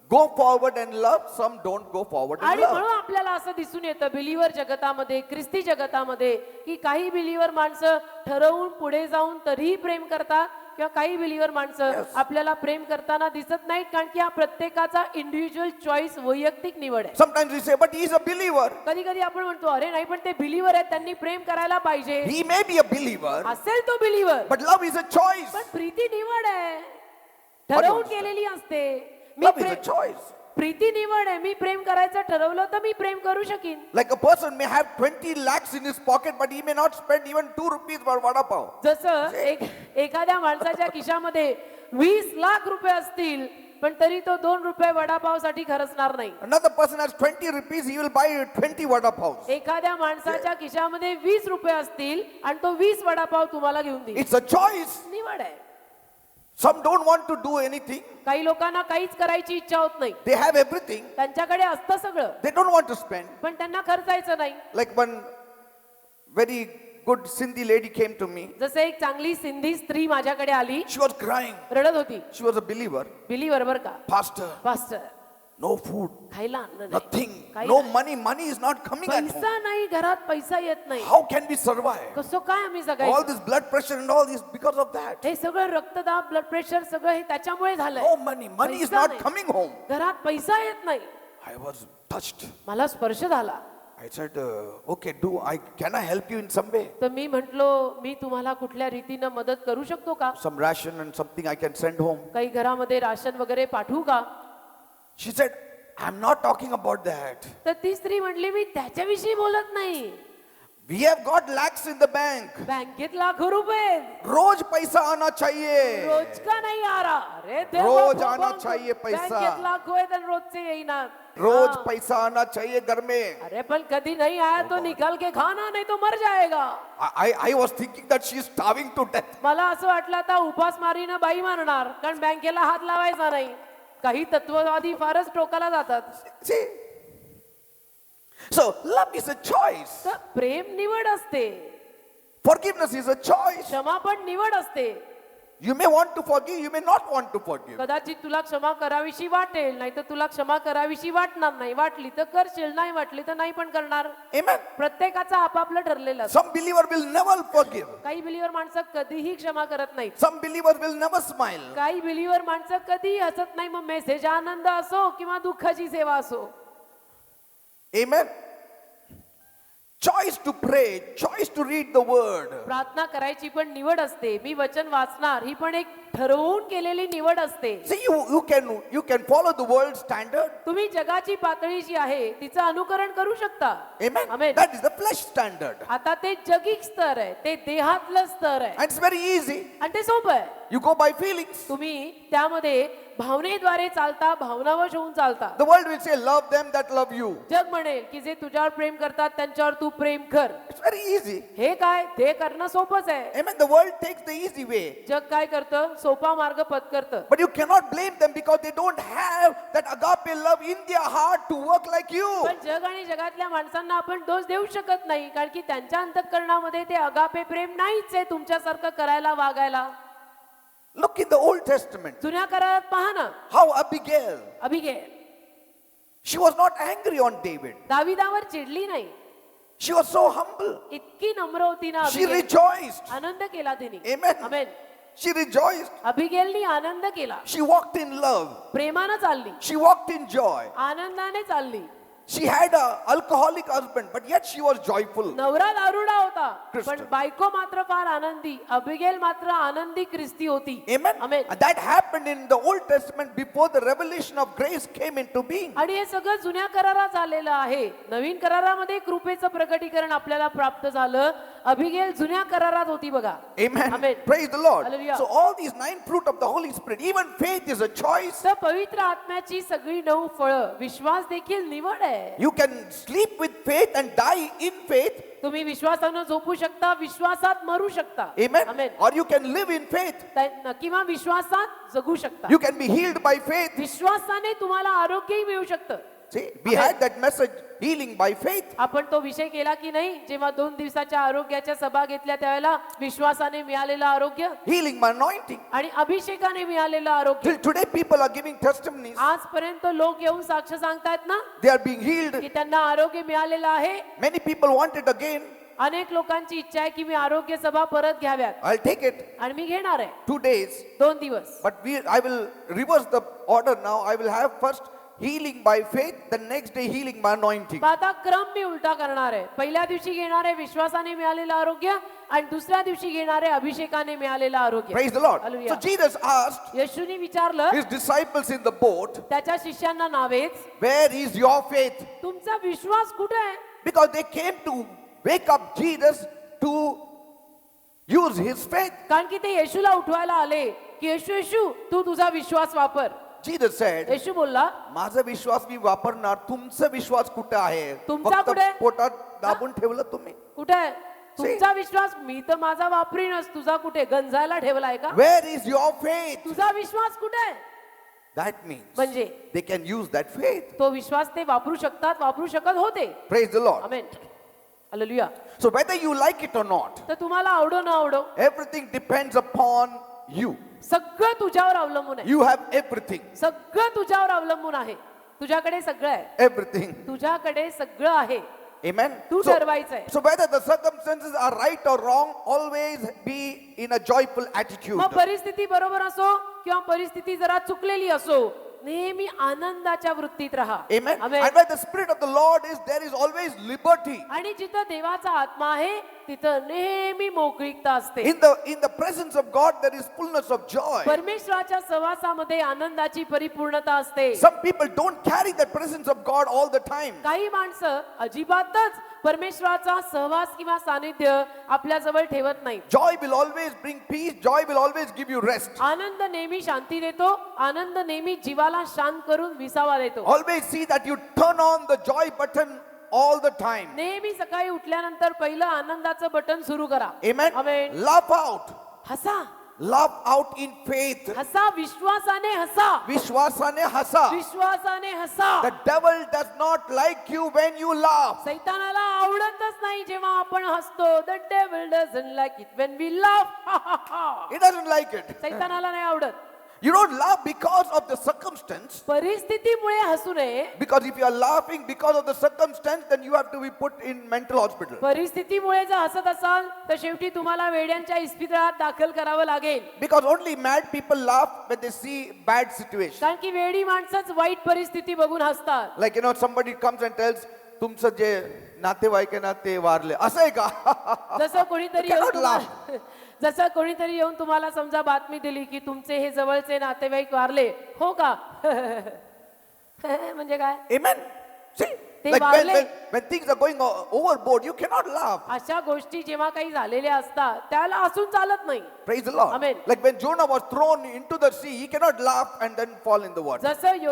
go forward and love, some don't go forward and आणि love. म्हणून आपल्याला असं दिसून येतं बिलीवर जगतामध्ये ख्रिस्ती जगतामध्ये की काही बिलीवर माणसं ठरवून पुढे जाऊन तरीही प्रेम करतात किंवा काही बिलीवर माणसं आपल्याला प्रेम करताना दिसत नाहीत कारण की हा प्रत्येकाचा इंडिव्हिज्युअल चॉईस वैयक्तिक निवड आहे. Sometimes we say, but he is a believer. कधी कधी आपण म्हणतो अरे नाही पण ते बिलीवर आहेत त्यांनी प्रेम करायला पाहिजे. He may be a believer, असेल तो believer but love is a choice. पण प्रीती निवड आहे ठरवून What? केलेली असते. मी Love is a Prem choice. Preeti निवड आहे. मी प्रेम करायचं ठरवलं तर मी प्रेम करू शकीन. Like a person may have 20 lakhs in his pocket, but he may not spend even 2 rupees for vada pav. जसं एखाद्या माणसाच्या खिशामध्ये 20 लाख रुपये असतील पण तरी तो 2 रुपये वडापावसाठी खर्चणार नाही. Another person has 20 rupees, he will buy 20 vada pavs. एखाद्या माणसाच्या खिशामध्ये 20 रुपये असतील आणि तो 20 वडापाव तुम्हाला घेऊन देईल. It's a choice. निवड आहे. Some don't want to do anything. काही लोकांना काहीच करायची इच्छा होत नाही. They have everything. त्यांच्याकडे असतं सगळं They don't want to spend. पण त्यांना खर्चायचं नाही. Like one very good Sindhi lady came to me. जसं एक चांगली सिंधी स्त्री माझ्याकडे आली She was crying. रडत होती. She was a believer. Believer बर का Pastor, पास्टर no food, खायला अन्न नाही. nothing, काही no नाही. money. Money is not coming at home. पैसा नाही घरात पैसा येत नाही. How can we survive? कसं काय आम्ही All जगायचं? this blood pressure and all this because of that. हे सगळं रक्तदाब ब्लड प्रेशर सगळं हे त्याच्यामुळे झालंय. No money. Money is पैसा not नाही. coming home. घरात पैसा येत नाही. I was touched. मला स्पर्श झाला. I said, okay, can I help you in some way? तर मी म्हंटलो मी तुम्हाला कुठल्या रीतीनं मदत करू शकतो का? Some ration and something I can send home. काही घरामध्ये राशन वगैरे पाठवू का? She said, I'm not talking about that. तर ती स्त्री म्हटली मी त्याच्याविषयी बोलत नाही. We have got lakhs in the bank. बँकेत लाखो रुपये रोज पैसा आना चाहिए. रोज का नाही आ रहा. अरे देवा, रोज बाबा, आना चाहिए पैसा. बँकेत लाखो आहेत आणि रोजचे येईना. रोज हाँ. पैसा आना चाहिए घर में. अरे पण कधी नहीं आया तो निकाल के खाना, नहीं तो मर जाएगा. I was thinking that she is starving to death. मला असं वाटलं आता उपासमारीनं बाई मारणार, कारण बँकेला हात लावायचा नाही. काही तत्ववादी फारच टोकाला जातात. See? So love is a choice. तर प्रेम निवड असते, Forgiveness is a choice. क्षमा पण निवड असते. You may want to forgive, you may not want to forgive. कदाचित तुला क्षमा करावीशी वाटेल, नाही तर तुला क्षमा करावीशी वाटणार नाही. वाटली तर करशील, नाही वाटली तर नाही पण करणार. Amen. प्रत्येकाचं आपापलं ठरलेलं असतं. Some believer will never forgive. काही बिलीवर माणसं कधीही क्षमा करत नाहीत. Some believer will never smile. काही बिलीवर माणसं कधीही हसत नाही. मग मेसेज आनंद असो किंवा दुःखाची सेवा असो. Amen. Choice to pray, choice to read the word. प्रार्थना करायची पण निवड असते. मी वचन वाचणार ही पण एक ठरवून केलेली निवड असते. See, you can follow the world standard. तुम्ही जगाची पातळी जी आहे तिचं अनुकरण करू शकता. Amen. Amen. That is the flesh standard. आता ते जगिक स्तर आहे, ते देहातलं स्तर आहे And it's very easy. आणि ते सोपं आहे. You go by feelings. तुम्ही त्यामध्ये भावनेद्वारे चालता, भावनावश होऊन चालता. The world will say, love them that love you. जग म्हणेल की जे तुझ्यावर प्रेम करतात त्यांच्यावर तू प्रेम कर. It's very easy. हे काय, ते करणं सोपंच आहे. Amen. The world takes the easy way. जग काय करतं, सोपा मार्ग पत्करतं. But you cannot blame them because they don't have that agape love in their heart to work like you. पण जग आणि जगातल्या माणसांना आपण दोष देऊ शकत नाही, कारण की त्यांच्या अंतःकरणामध्ये ते अगापे प्रेम नाहीच आहे तुमच्यासारखं करायला, वागायला. Look in the Old Testament. जुन्या करारात पहा ना, How Abigail, Abigail she was not angry on David. दाविदावर चिडली नाही. She was so humble. इतकी नम्र होती ना She अबिगेल. rejoiced. आनंद केला तिने. Amen. आमेन. She rejoiced. अबिगेलनी आनंद केला. She walked in love. प्रेमानं चालली, She walked in joy. आनंदाने चालली. She had a alcoholic husband, but yet she was joyful. नवरा दारुडा होता Christian. पण बायको मात्र फार आनंदी. अबिगेल मात्र आनंदी ख्रिस्ती होती. Amen. Amen. And that happened in the Old Testament before the revelation of grace came into being. आणि हे सगळं जुन्या करारात झालेलं आहे. नवीन करारामध्ये कृपेचं प्रकटीकरण आपल्याला प्राप्त झालं. अबिगेल जुन्या करारात होती बघा. Amen. Amen. Praise the Lord. Hallelujah. So all these 9 fruit of the Holy Spirit, even faith is a choice. तर पवित्र आत्म्याची सगळी 9 फळं, विश्वास देखील निवड आहे. You can sleep with faith and die in faith. तुम्ही विश्वासानं झोपू शकता, विश्वासात मरू शकता. Amen. Amen. Or you can live in faith. किंवा विश्वासात जगू शकता. You can be healed by faith. विश्वासाने तुम्हाला आरोग्यही मिळू शकतं. See, we had that message, healing by faith. आपण तो विषय केला की नाही, जेव्हा 2 दिवसाच्या आरोग्याच्या सभा घेतल्या त्यावेळेला विश्वासाने मिळालेलं आरोग्य Healing by anointing. आणि अभिषेकाने मिळालेलं आरोग्य. Till today people are giving testimonies. आजपर्यंत लोक येऊन साक्ष सांगतायत ना They are being healed. की त्यांना आरोग्य मिळालेलं आहे. Many people want it again. अनेक लोकांची इच्छा आहे की मी आरोग्य सभा परत घ्याव्यात I'll take it. आणि मी घेणार आहे 2 days. 2 दिवस. But I will reverse the order now. I will have first healing by faith, the next day healing by anointing. पण आता क्रम मी उलटा करणार आहे. पहिल्या दिवशी घेणार आहे विश्वासाने मिळालेलं आरोग्य आणि दुसऱ्या दिवशी घेणार आहे अभिषेकाने मिळालेलं आरोग्य. Praise the Lord. Hallelujah. So Jesus asked येशूने विचारलं his disciples in the boat, त्याच्या शिष्यांना नावेच, where is your faith? तुमचा विश्वास कुठे आहे? Because they came to wake up Jesus to use his faith. कारण की ते येशूला उठवायला आले की येशू येशू तू तुझा विश्वास वापर. Jesus said, येशू बोलला माझा विश्वास मी वापरणार, तुमचा विश्वास कुठे आहे? तुमचा फक्त कुठे? पोटात दाबून ठेवलं तुम्ही. कुठे आहे तुमचा विश्वास? मी तर माझा वापरीनच, तुझा कुठे गंजायला ठेवलाय का? Where is your faith? तुझा विश्वास कुठे आहे? That means म्हणजे they can use that faith. तो विश्वास ते वापरू शकतात, वापरू शकत होते. Praise the Lord. Amen. Hallelujah. So whether you like it or not, तर तुम्हाला आवडो न आवडो everything depends upon you. सगळं तुझ्यावर अवलंबून आहे. You have everything. सगळं तुझ्यावर अवलंबून आहे. तुझ्याकडे सगळं आहे. Everything. तुझ्याकडे सगळं आहे. Amen. Tu ठरवायचंय. So whether the circumstances are right or wrong, always be in a joyful attitude. मग परिस्थिती बरोबर असो किंवा परिस्थिती जरा चुकलेली असो, नेहमी आनंदाच्या वृत्तीत राहा. Amen. Amen. And where the Spirit of the Lord is, there is always liberty. आणि जिथं देवाचा आत्मा आहे तिथं नेहमी मोकळीकता असते. In the presence of God, there is fullness of joy. परमेश्वराच्या सहवासामध्ये आनंदाची परिपूर्णता असते. Some people don't carry that presence of God all the time. काही माणसं अजिबातच परमेश्वराचा सहवास किंवा सानिध्य आपल्या जवळ ठेवत नाही. Joy will always bring peace. Joy will always give you rest. आनंद नेहमी शांती देतो. आनंद नेहमी जीवाला शांत करून विसावा देतो. Always see that you turn on the joy button all the time. नेहमी सकाळी उठल्यानंतर पहिलं आनंदाचं बटन सुरू करा. Amen. आमेन. Laugh out. हसा. Laugh out in faith. हसा, विश्वासाने हसा. Vishwasane hasa. विश्वासाने हसा. The devil does not like you when you laugh. सैतानाला आवडतच नाही जेव्हा आपण हसतो. The devil doesn't like it when we laugh. He doesn't like it. सैतानाला नाही आवडत. You don't laugh because of the circumstance. परिस्थितीमुळे हसू नये. Because if you are laughing because of the circumstance, then you have to be put in mental hospital. परिस्थितीमुळे जर हसत असाल तर शेवटी तुम्हाला वेड्यांच्या इस्पितळात दाखल करावं लागेल. Because only mad people laugh when they see bad situation. कारण की वेडी माणसंच वाईट परिस्थिती बघून हसतात. Like somebody comes and tells, तुमचं जे नातेवाईक आहे ना ते वारले. असं आहे का? जसं कोणीतरी You येऊन cannot laugh. जसं कोणीतरी येऊन तुम्हाला समजा बातमी दिली की तुमचे हे जवळचे नातेवाईक वारले. हो का? म्हणजे काय? Amen. See, ते like वारले. when things are going overboard, you cannot laugh. अशा गोष्टी जेव्हा काही झालेल्या असतात त्याला हसून चालत नाही. Praise the Lord. Amen. Like when Jonah was thrown into the sea, he cannot laugh and then fall in the water. जसं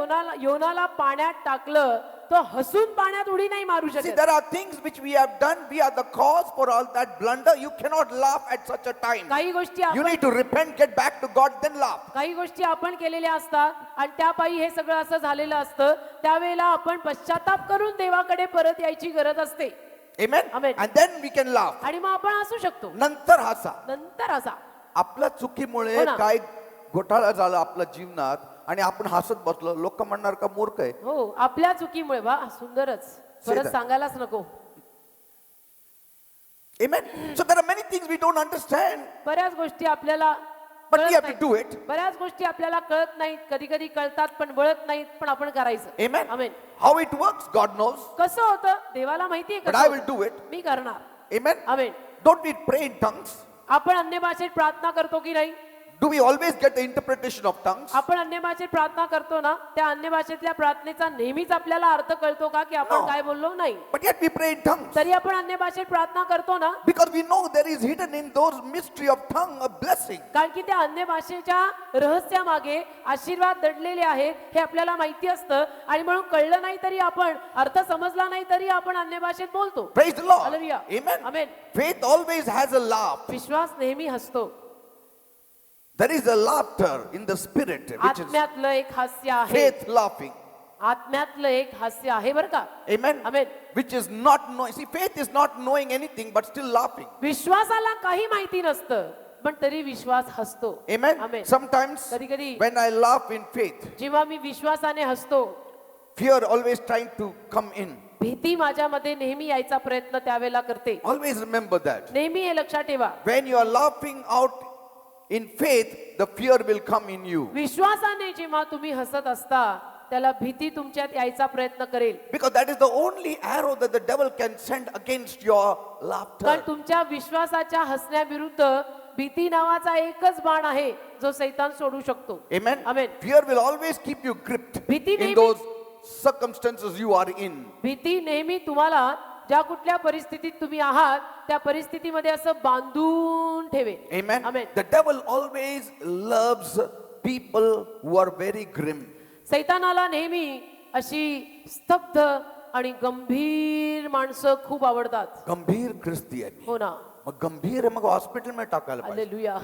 योनाला पाण्यात टाकलं तो हसून पाण्यात उडी नाही मारू See, शकत. there are things which we have done. We are the cause for all that blunder. You cannot laugh at such a time. काही गोष्टी You आपण need to repent, get back to God, then laugh. काही गोष्टी आपण केलेल्या असतात आणि त्यापायी हे सगळं असं झालेलं असतं. त्यावेळेला आपण पश्चाताप करून देवाकडे परत यायची गरज असते. Amen. Amen. And then we can laugh. आणि मग आपण हसू शकतो. नंतर हसा. नंतर असा आपल्या चुकीमुळे हो ना. काय घोटाळा झाला आपल्या जीवनात आणि आपण हसत बसलो. लोक म्हणणार का मूर्ख आहे. हो आपल्या चुकीमुळे वा सुंदरच परत that. सांगायलाच नको. Amen. So there are many things we don't understand, बऱ्याच गोष्टी आपल्याला but we कळत have to नाहीत. do it. बऱ्याच गोष्टी आपल्याला कळत नाहीत. कधी कधी कळतात पण वळत नाहीत पण आपण करायचं. Amen. Amen. How it works, God knows. कसं होतं देवाला माहितीये But कसं I will होतं. do it. मी करणार. Amen. Amen. Don't we pray in tongues? आपण अन्य भाषेत प्रार्थना करतो की नाही? Do we always get the interpretation of tongues? आपण अन्य भाषेत प्रार्थना करतो ना त्या अन्य भाषेतल्या प्रार्थनेचा नेहमीच आपल्याला अर्थ कळतो का की आपण No. काय बोललो नाही? But yet we pray in tongues. तरी आपण अन्य भाषेत प्रार्थना करतो ना Because we know there is hidden in those mystery of tongue a blessing. कारण की त्या अन्य भाषेच्या रहस्यामागे आशीर्वाद दडलेले आहेत हे आपल्याला माहिती असतं आणि म्हणून कळलं नाही तरी आपण अर्थ समजला नाही तरी आपण अन्य भाषेत बोलतो. Praise the Lord. Hallelujah. Amen. Amen. Faith always has a laugh. विश्वास नेहमी हसतो. There is a laughter in the spirit, which is आत्म्यातलं एक हास्य आहे. faith laughing. आत्म्यातलं एक हास्य आहे बरं का? Amen. Amen. Which is not knowing. See, faith is not knowing anything but still laughing. विश्वासाला काही माहिती नसतं पण तरी विश्वास हसतो. Amen. Amen. Sometimes कधी-कधी when I laugh in faith, जेव्हा मी विश्वासाने हसतो fear always trying to come in. भीती माझ्यामध्ये नेहमी यायचा प्रयत्न त्यावेळेला करते. Always remember that. नेहमी हे लक्षात ठेवा. When you are laughing out in faith, the fear will come in you. विश्वासाने जेव्हा तुम्ही हसत असता त्याला भीती तुमच्यात यायचा प्रयत्न करेल. Because that is the only arrow that the devil can send against your कारण laughter. तुमच्या विश्वासाच्या हसण्याविरुद्ध भीती नावाचा एकच बाण आहे जो सैतान सोडू शकतो. Amen. Amen. Fear will always keep you gripped भीती in नेहमी- those circumstances you are in. भीती नेहमी तुम्हाला ज्या कुठल्या परिस्थितीत तुम्ही आहात त्या परिस्थितीमध्ये असं बांधून ठेवे. Amen. Amen. The devil always loves people who are very grim. सैतानाला नेहमी अशी स्तब्ध आणि गंभीर माणसं खूप आवडतात. गंभीर ख्रिस्ती आहे. हो ना. मग गंभीर आहे, मग हॉस्पिटल मध्ये टाकायला पाहिजे. Hallelujah.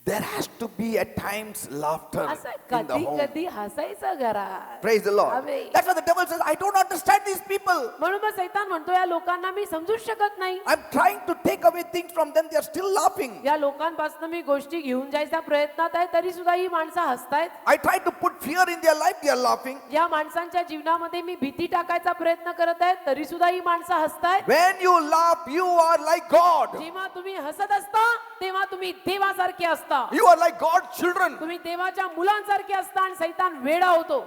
There has to be at times laughter असं in the कधी home. कधी हसायचं घरात. Praise the Lord. Amen. That's why the devil says, I don't understand these people. म्हणून मग सैतान म्हणतो या लोकांना मी समजूच शकत नाही. I'm trying to take away things from them. They are still laughing. या लोकांपासून मी गोष्टी घेऊन जायच्या प्रयत्नात आहे तरी सुद्धा ही माणसं हसतायत. I try to put fear in their life. They are laughing. या माणसांच्या जीवनामध्ये मी भीती टाकायचा प्रयत्न करत आहे तरी सुद्धा ही माणसं हसतायत. When you laugh, you are like God. जेव्हा तुम्ही हसत असता तेव्हा तुम्ही देवासारखे असता. You are like God's children. तुम्ही देवाच्या मुलांसारखे असता आणि सैतान वेडा होतो.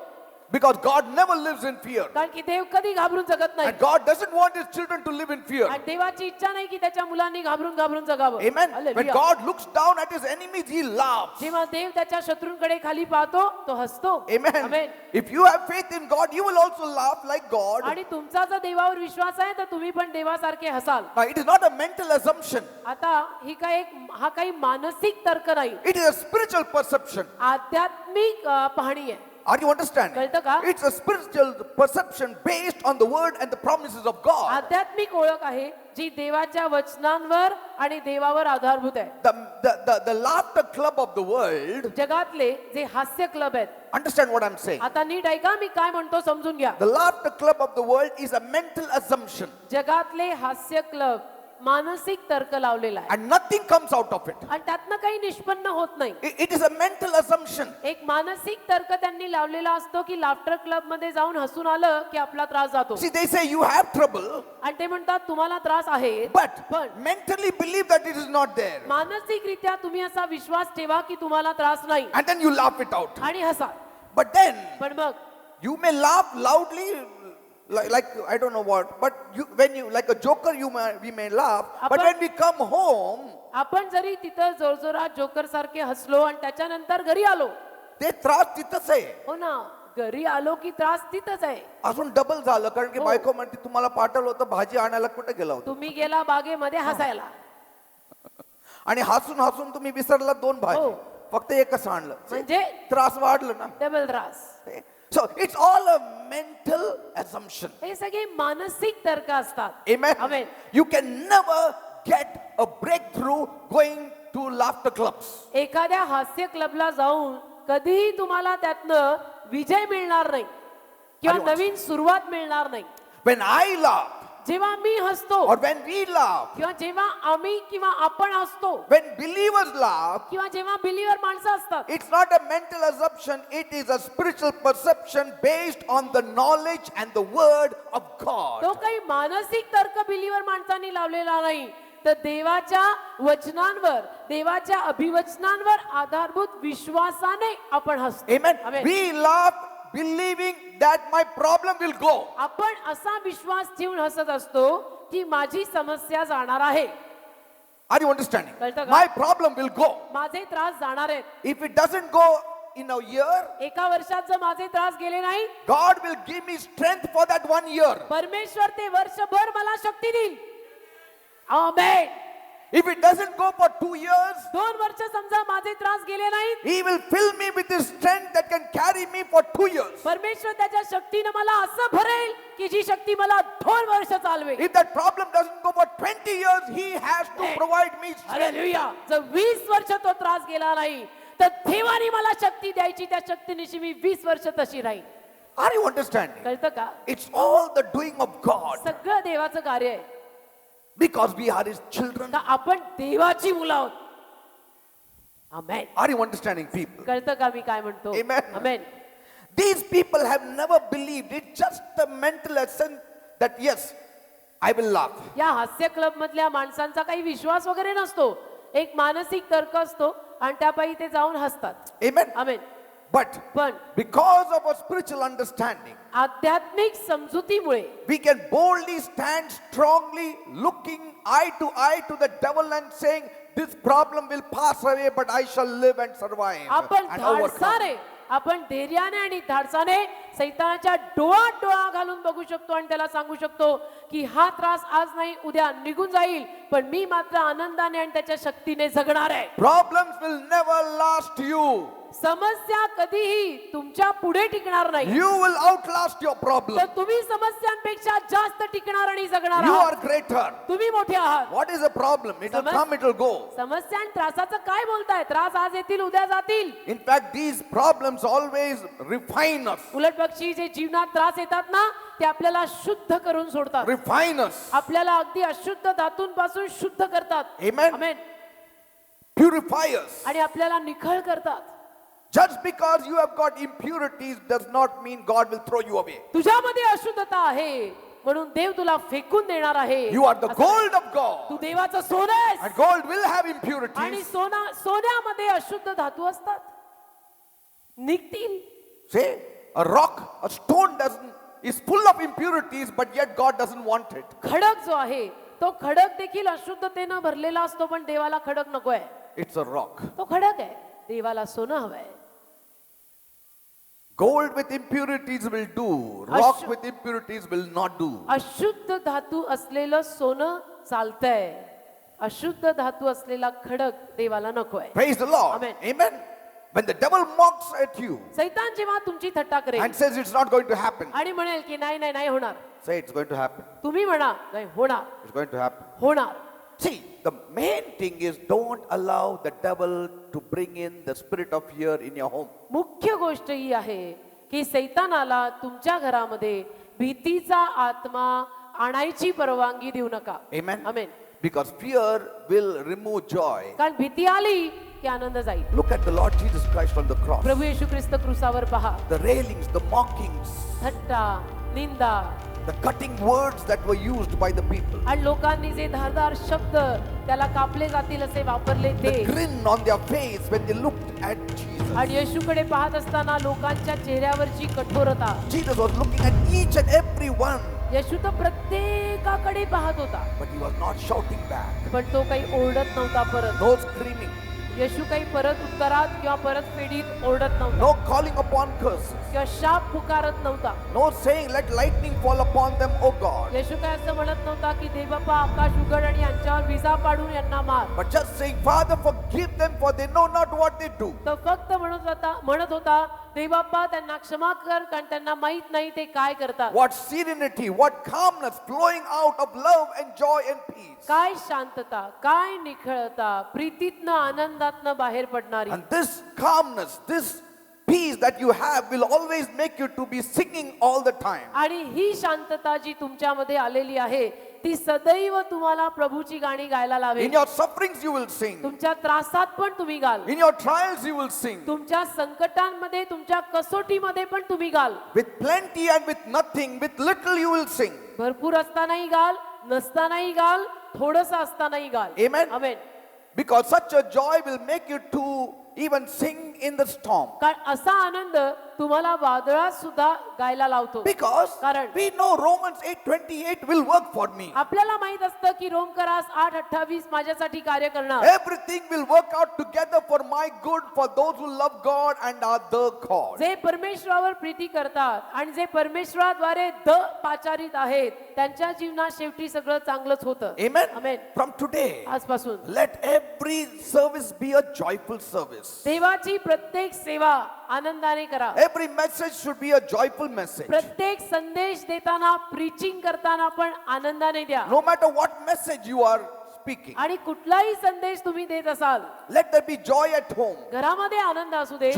Because God never lives in fear. कारण की देव कधी घाबरून जगत नाही. And God doesn't want his children to live in fear. आणि देवाची इच्छा नाही की त्याच्या मुलांनी घाबरून घाबरून जगावं. Amen. Hallelujah. When God looks down at his enemies, he laughs. जेव्हा देव त्याच्या शत्रूंकडे खाली पाहतो तो हसतो. Amen. Amen. If you have faith in God, you will also laugh like God. आणि तुमचा जर देवावर विश्वास आहे तर तुम्ही पण देवासारखे हसाल. Now, it is not a mental assumption. आता हा काही मानसिक तर्क नाही, It is a spiritual perception. आध्यात्मिक पाहणी आहे. Are you understanding? कळतं का? It's a spiritual perception based on the word and the promises of God. आध्यात्मिक ओळख आहे जी देवाच्या वचनांवर आणि देवावर आधारभूत आहे. The laughter club of the world, जगातले जे हास्य क्लब आहेत, understand what I'm saying. आता नीट ऐका मी काय म्हणतो समजून घ्या. The laughter club of the world is a mental assumption जगातले हास्य क्लब मानसिक तर्क लावलेला आहे and nothing comes out of it. आणि त्यातनं काही निष्पन्न होत नाही. It is a mental assumption. एक मानसिक तर्क त्यांनी लावलेला असतो की लाफ्टर क्लब मध्ये जाऊन हसून आलं की आपला त्रास जातो. See, they say you have trouble, आणि ते म्हणतात तुम्हाला त्रास आहे, but पण mentally believe that it is not there. मानसिकरित्या तुम्ही असा विश्वास ठेवा की तुम्हाला त्रास नाही And then you laugh it out. आणि हसा. But then पण मग you may laugh loudly, like I don't know what, but when you like a joker, we may laugh. But Appa- when we come home, आपण जरी तिथं जोरजोरात joker सारखे हसलो आणि त्याच्यानंतर घरी आलो, ते त्रास तिथंच आहे. हो ना, घरी आलो की त्रास तिथंच आहे. अजून डबल झालं, कारण की हो. बायको म्हणते तुम्हाला पाठवलं होतं भाजी आणायला, कुठे गेला होता? तुम्ही गेला बागेमध्ये हसायला. आणि हसून हसून तुम्ही विसरला 2 भाजी, हो. फक्त एकच आणलं. म्हणजे त्रास वाढलं ना. डबल त्रास. So it's all a mental assumption. हे सगळे मानसिक तर्क असतात. Amen. Amen. You can never get a breakthrough going to laughter clubs. एखाद्या हास्य क्लबला जाऊन कधीही तुम्हाला त्यातनं विजय मिळणार नाही किंवा अरे वा. नवीन सुरुवात मिळणार नाही. When I laugh, जेव्हा मी हसतो or when we laugh, किंवा जेव्हा आम्ही किंवा आपण हसतो when believers laugh, किंवा जेव्हा बिलीवर माणसं असतात, it's not a mental assumption, it is a spiritual perception based on the knowledge and the word of God. तो काही मानसिक तर्क बिलीवर माणसांनी लावलेला नाही, तर देवाच्या वचनांवर, देवाच्या अभिवचनांवर आधारभूत विश्वासाने आपण हसतो. Amen. Amen. We laugh believing that my problem will go. आपण असा विश्वास ठेवून हसत असतो की माझी समस्या जाणार आहे. Are you understanding? कळतं का? My problem will go. माझे त्रास जाणार आहेत. If it doesn't go in a year, एका वर्षात जर माझे त्रास गेले नाही, God will give me strength for that 1 year. परमेश्वर ते वर्षभर मला शक्ती देईल. आमेन. If it doesn't go for 2 years, 2 वर्ष समजा माझे त्रास गेले नाहीत, He will fill me with His strength that can carry me for 2 years. परमेश्वर त्याच्या शक्तीने मला असं भरेल की जी शक्ती मला 2 वर्ष चालवेल. If that problem doesn't go for 20 years, He has to provide me strength. Hallelujah. जर 20 वर्ष तो त्रास गेला नाही तर देवाने मला शक्ती द्यायची, त्या शक्तीनिशी मी 20 वर्ष तशी राहील. Are you understanding? कळतं का? It's all the doing of God सगळं देवाचं कार्य आहे. because we are His children. तर आपण देवाची मुलं आहोत. आमेन. Are you understanding, people? कळतं का मी काय म्हणतो? Amen. Amen. These people have never believed. It's just a mental assent that yes, I will laugh. या हास्य क्लब मधल्या माणसांचा काही विश्वास वगैरे नसतो, एक मानसिक तर्क असतो आणि त्यापायी ते जाऊन हसतात. Amen. आमेन. But पण because of our spiritual understanding, आध्यात्मिक समजुतीमुळे we can boldly stand strongly, looking eye to the devil and saying, this problem will pass away, but I shall live and survive आपण and overcome. धाडसाने, आपण धैर्याने आणि धाडसाने सैतानाच्या डोळ्यात डोळा घालून बघू शकतो आणि त्याला सांगू शकतो की हा त्रास आज नाही उद्या निघून जाईल, पण मी मात्र आनंदाने आणि त्याच्या शक्तीने जगणार आहे. Problems will never last you. समस्या कधीही तुमच्या पुढे टिकणार नाही, You will outlast your problem. तर तुम्ही समस्यांपेक्षा जास्त टिकणार आणि जगणार You आहात. are greater. तुम्ही मोठे आहात. What is the problem? It will Samas- come, it will go. समस्या आणि त्रासाचं काय बोलताय? त्रास आज येतील उद्या जातील. In fact, these problems always refine us. उलट पक्षी जे जीवनात त्रास येतात ना, ते आपल्याला शुद्ध करून सोडतात. Refine us. आपल्याला अगदी अशुद्ध धातूंपासून शुद्ध करतात. Amen. आमेन. Purify us. आणि आपल्याला निखळ करतात. Just because you have got impurities does not mean God will throw you away. तुझ्यामध्ये अशुद्धता आहे म्हणून देव तुला फेकून देणार आहे. You are the असं gold of तू God. देवाचं सोनं आहेस. And gold will have आणि impurities. सोन्यामध्ये अशुद्ध धातू असतात, निघतील. Say, a rock, a stone is full of impurities, but yet God doesn't want it. खडक जो आहे तो खडक देखील अशुद्धतेनं भरलेला असतो, पण देवाला खडक नकोय. It's a rock. तो खडक आहे, देवाला सोनं हवंय. Gold with impurities will do. Rock with impurities will not do. अशुद्ध धातू असलेलं सोनं चालतंय, अशुद्ध धातू असलेला खडक देवाला नकोय. Praise the Lord. Amen. Amen. When the devil mocks at you सैतान जेव्हा तुमची थट्टा करेल and says it's not going to happen, आणि म्हणेल की नाही नाही नाही होणार, say it's going to happen. तुम्ही म्हणा नाही होणार, It's going to happen. होणार. See, the main thing is don't allow the devil to bring in the spirit of fear in your home. मुख्य गोष्ट ही आहे की सैतानाला तुमच्या घरामध्ये भीतीचा आत्मा आणायची परवानगी देऊ नका. Amen. Amen. Because fear will remove joy. कारण भीती आली की आनंद जाईल. Look at the Lord Jesus Christ on the cross. प्रभू येशू ख्रिस्त क्रूसावर पहा. The railings, the mockings, थट्टा, निंदा the cutting words that were used by the people, आणि लोकांनी जे धारदार शब्द त्याला कापले जातील असे वापरले ते, the grin on their face when they looked at Jesus. आणि येशूकडे पाहत असताना लोकांच्या चेहऱ्यावरची कठोरता. Jesus was looking at each and every one, येशू तर प्रत्येकाकडे पाहत होता, but he was not shouting back. पण तो काही ओरडत नव्हता परत. No screaming, येशू काही परत उत्तरात किंवा परत फेडीत ओरडत नव्हता, no calling upon curses, किंवा शाप पुकारत नव्हता. no saying let lightning fall upon them, oh God. येशू काय असं म्हणत नव्हता की देवबापा आकाश उघड आणि यांच्यावर विजा पाडून यांना मार. But just saying, Father, forgive them for they know not what they do. तो फक्त म्हणत होता देवबापा त्यांना क्षमा कर, कारण त्यांना माहित नाही ते काय करतात. What serenity, what calmness flowing out of love and joy and peace. काय शांतता, काय निखळता, प्रीतीतनं आनंदातनं बाहेर पडणारी. And this calmness, this peace that you have will always make you to be singing all the time. आणि ही शांतता जी तुमच्यामध्ये आलेली आहे ती सदैव तुम्हाला प्रभूची गाणी गायला In लावेल. your sufferings you will sing. तुमच्या त्रासात पण तुम्ही गाल, In your trials you will sing. तुमच्या संकटांमध्ये, तुमच्या कसोटीमध्ये पण तुम्ही गाल. With plenty and with nothing, with little you will sing. भरपूर असतानाही गाल, नसतानाही गाल, थोडंसं असतानाही गाल. Amen. Amen. Because such a joy will make you to even sing in the storm. कारण असा आनंद तुम्हाला वादळात सुद्धा गायला लावतो. Because कारण we know Romans 8:28 will work for me. आपल्याला माहित असतं की रोमकरास 8:28 माझ्यासाठी कार्य करणार. Everything will work out together for my good for those who love God and are the called. जे परमेश्वरावर प्रीती करतात आणि जे परमेश्वराद्वारे पाचारित आहेत त्यांच्या जीवनात शेवटी सगळं चांगलंच होतं. Amen. आमेन. From today, आजपासून let every service be a joyful service. देवाची प्रत्येक सेवा आनंदाने करा. Every message should be a joyful message. प्रत्येक संदेश देताना, प्रीचिंग करताना पण आनंदाने द्या. No matter what message you are speaking, आणि कुठलाही संदेश तुम्ही देत असाल, let there be joy at home. घरामध्ये आनंद असू दे.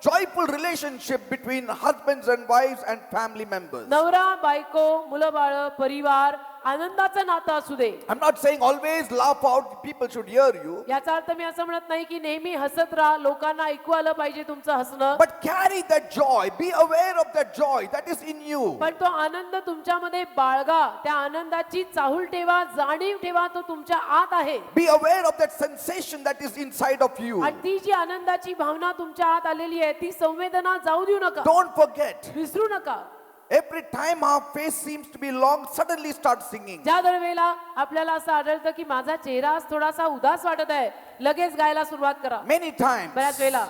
Joyful relationship between husbands and wives and family members. नवरा बायको, मुलं बाळ, परिवार, आनंदाचं नातं असू दे. I'm not saying always laugh out, people should hear you. याचा अर्थ मी असं म्हणत नाही की नेहमी हसत राहा, लोकांना ऐकू आलं पाहिजे तुमचं हसणं. But carry that joy, be aware of that joy that is in you. पण तो आनंद तुमच्यामध्ये बाळगा, त्या आनंदाची चाहूल ठेवा, जाणीव ठेवा, तो तुमच्या आत आहे. Be aware of that sensation that is inside of you. आणि ती जी आनंदाची भावना तुमच्या आत आलेली आहे ती संवेदना जाऊ देऊ नका. Don't forget. विसरू नका. Every time our face seems to be long, suddenly start singing. ज्या दरवेळेला आपल्याला असं आढळतं की माझा चेहरा आज थोडासा उदास वाटत आहे, लगेच गायला सुरुवात करा. Many times बऱ्याच वेळेला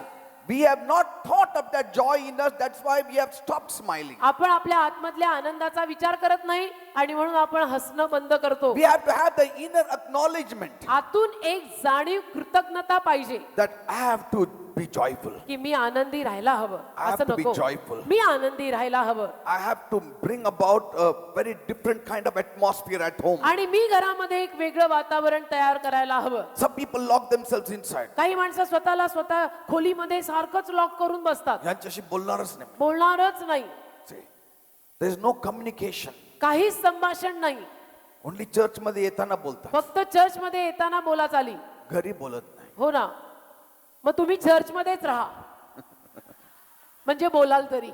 we have not thought of that joy in us. That's why we have stopped smiling. आपण आपल्या आतमधल्या आनंदाचा विचार करत नाही आणि म्हणून आपण हसणं बंद करतो. We have to have the inner acknowledgement आतून एक जाणीव, कृतज्ञता पाहिजे that I have to be joyful. की मी आनंदी राहायला हवं. I have असं to be नको, joyful. मी आनंदी राहायला हवं. I have to bring about a very different kind of atmosphere at home. आणि मी घरामध्ये एक वेगळं वातावरण तयार करायला हवं. Some people lock themselves inside. काही माणसं स्वतःला स्वतः खोलीमध्ये सारखंच लॉक करून बसतात, यांच्याशी बोलणारच नाही. बोलणारच नाही, See, there is no communication. काहीच संभाषण नाही. Only church मध्ये येताना बोलतात, फक्त चर्च मध्ये येताना बोला चाली. घरी बोलत नाही. हो ना, मग तुम्ही चर्च मध्येच राहा म्हणजे बोलाल तरी.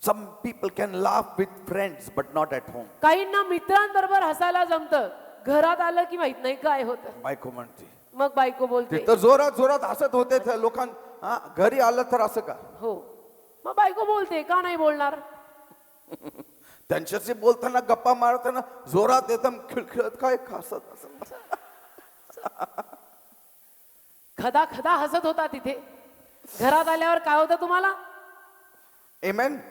Some people can laugh with friends, but not at home. काहींना मित्रांबरोबर हसायला जमतं, घरात आलं की माहित नाही काय होतं. बायको म्हणते मग बायको बोलते ते तर जोरात जोरात हसत होते त्या लोकां घरी आलं तर असं का हो, मग बायको बोलते का नाही बोलणार. त्यांच्याशी बोलताना गप्पा मारताना जोरात एकदम खिळखिळत काय हसत असत. खदा खदा हसत होता तिथे. घरात आल्यावर काय होतं तुम्हाला. Amen.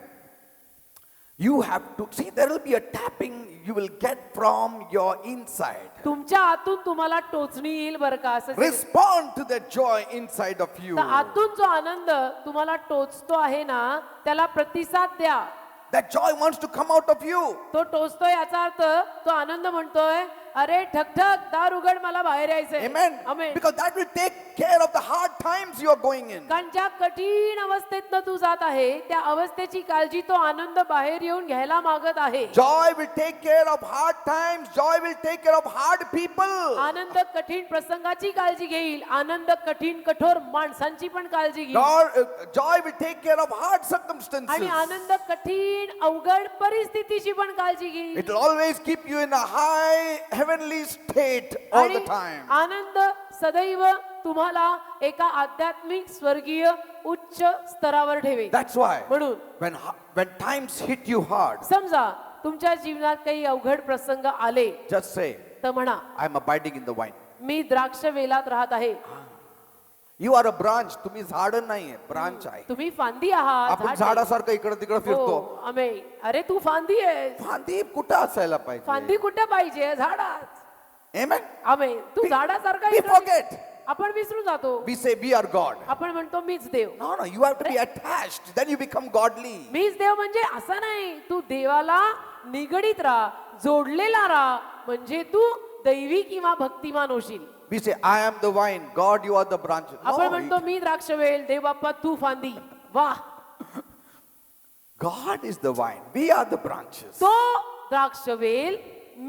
You have to see there will be a tapping you will get from your inside. तुमच्या आतून तुम्हाला टोचणी येईल बरं का. असं Respond to that joy inside of you. तर आतून जो आनंद तुम्हाला टोचतो आहे ना, त्याला प्रतिसाद द्या. That joy wants to come out of you. तो टोचतोय याचा अर्थ तो आनंद म्हणतोय, अरे ठकठक दार उघड, मला बाहेर यायचंय. Amen. Amen. Because that will take care of the hard times you are going in. कारण ज्या कठीण अवस्थेतनं तू जात आहे त्या अवस्थेची काळजी तो आनंद बाहेर येऊन घ्यायला मागत आहे. Joy will take care of hard times. Joy will take care of hard people. आनंद कठीण प्रसंगाची काळजी घेईल. आनंद कठीण कठोर माणसांची पण काळजी घेईल. Joy will take care of hard circumstances. आणि आनंद कठीण अवघड परिस्थितीची पण काळजी घेईल. It will always keep you in a high heavenly state all आणि the time. आनंद सदैव तुम्हाला एका आध्यात्मिक स्वर्गीय उच्च स्तरावर ठेवेल. That's why म्हणून when times hit you hard, समजा तुमच्या जीवनात काही अवघड प्रसंग आले just say, तर म्हणा, I'm abiding in the vine. मी द्राक्ष वेलात राहत आहे. You are a branch. तुम्ही झाड नाहीये, ब्रांच आहे. तुम्ही फांदी आहात. आपण झाड झाडासारखं इकडे तिकडे नाही. फिरतो. हो, आमेन. अरे तू फांदी आहेस. फांदी कुठं असायला पाहिजे? फांदी कुठे पाहिजे, झाडात. Amen. आमेन. तू झाडासारखा We इकडे- forget. आपण विसरून जातो. We say we are God. आपण म्हणतो मीच देव. No, you have to be attached. Then you become godly. मीच देव म्हणजे असं नाही. तू देवाला निगडीत राहा, जोडलेला राहा, म्हणजे तू दैवी किंवा भक्तिमान होशील. We say, I am the vine. God, you are the branch. आपण म्हणतो मी द्राक्षवेल, देव बाप्पा तू फांदी. वाह, God is the vine. We are the branches. तो द्राक्षवेल,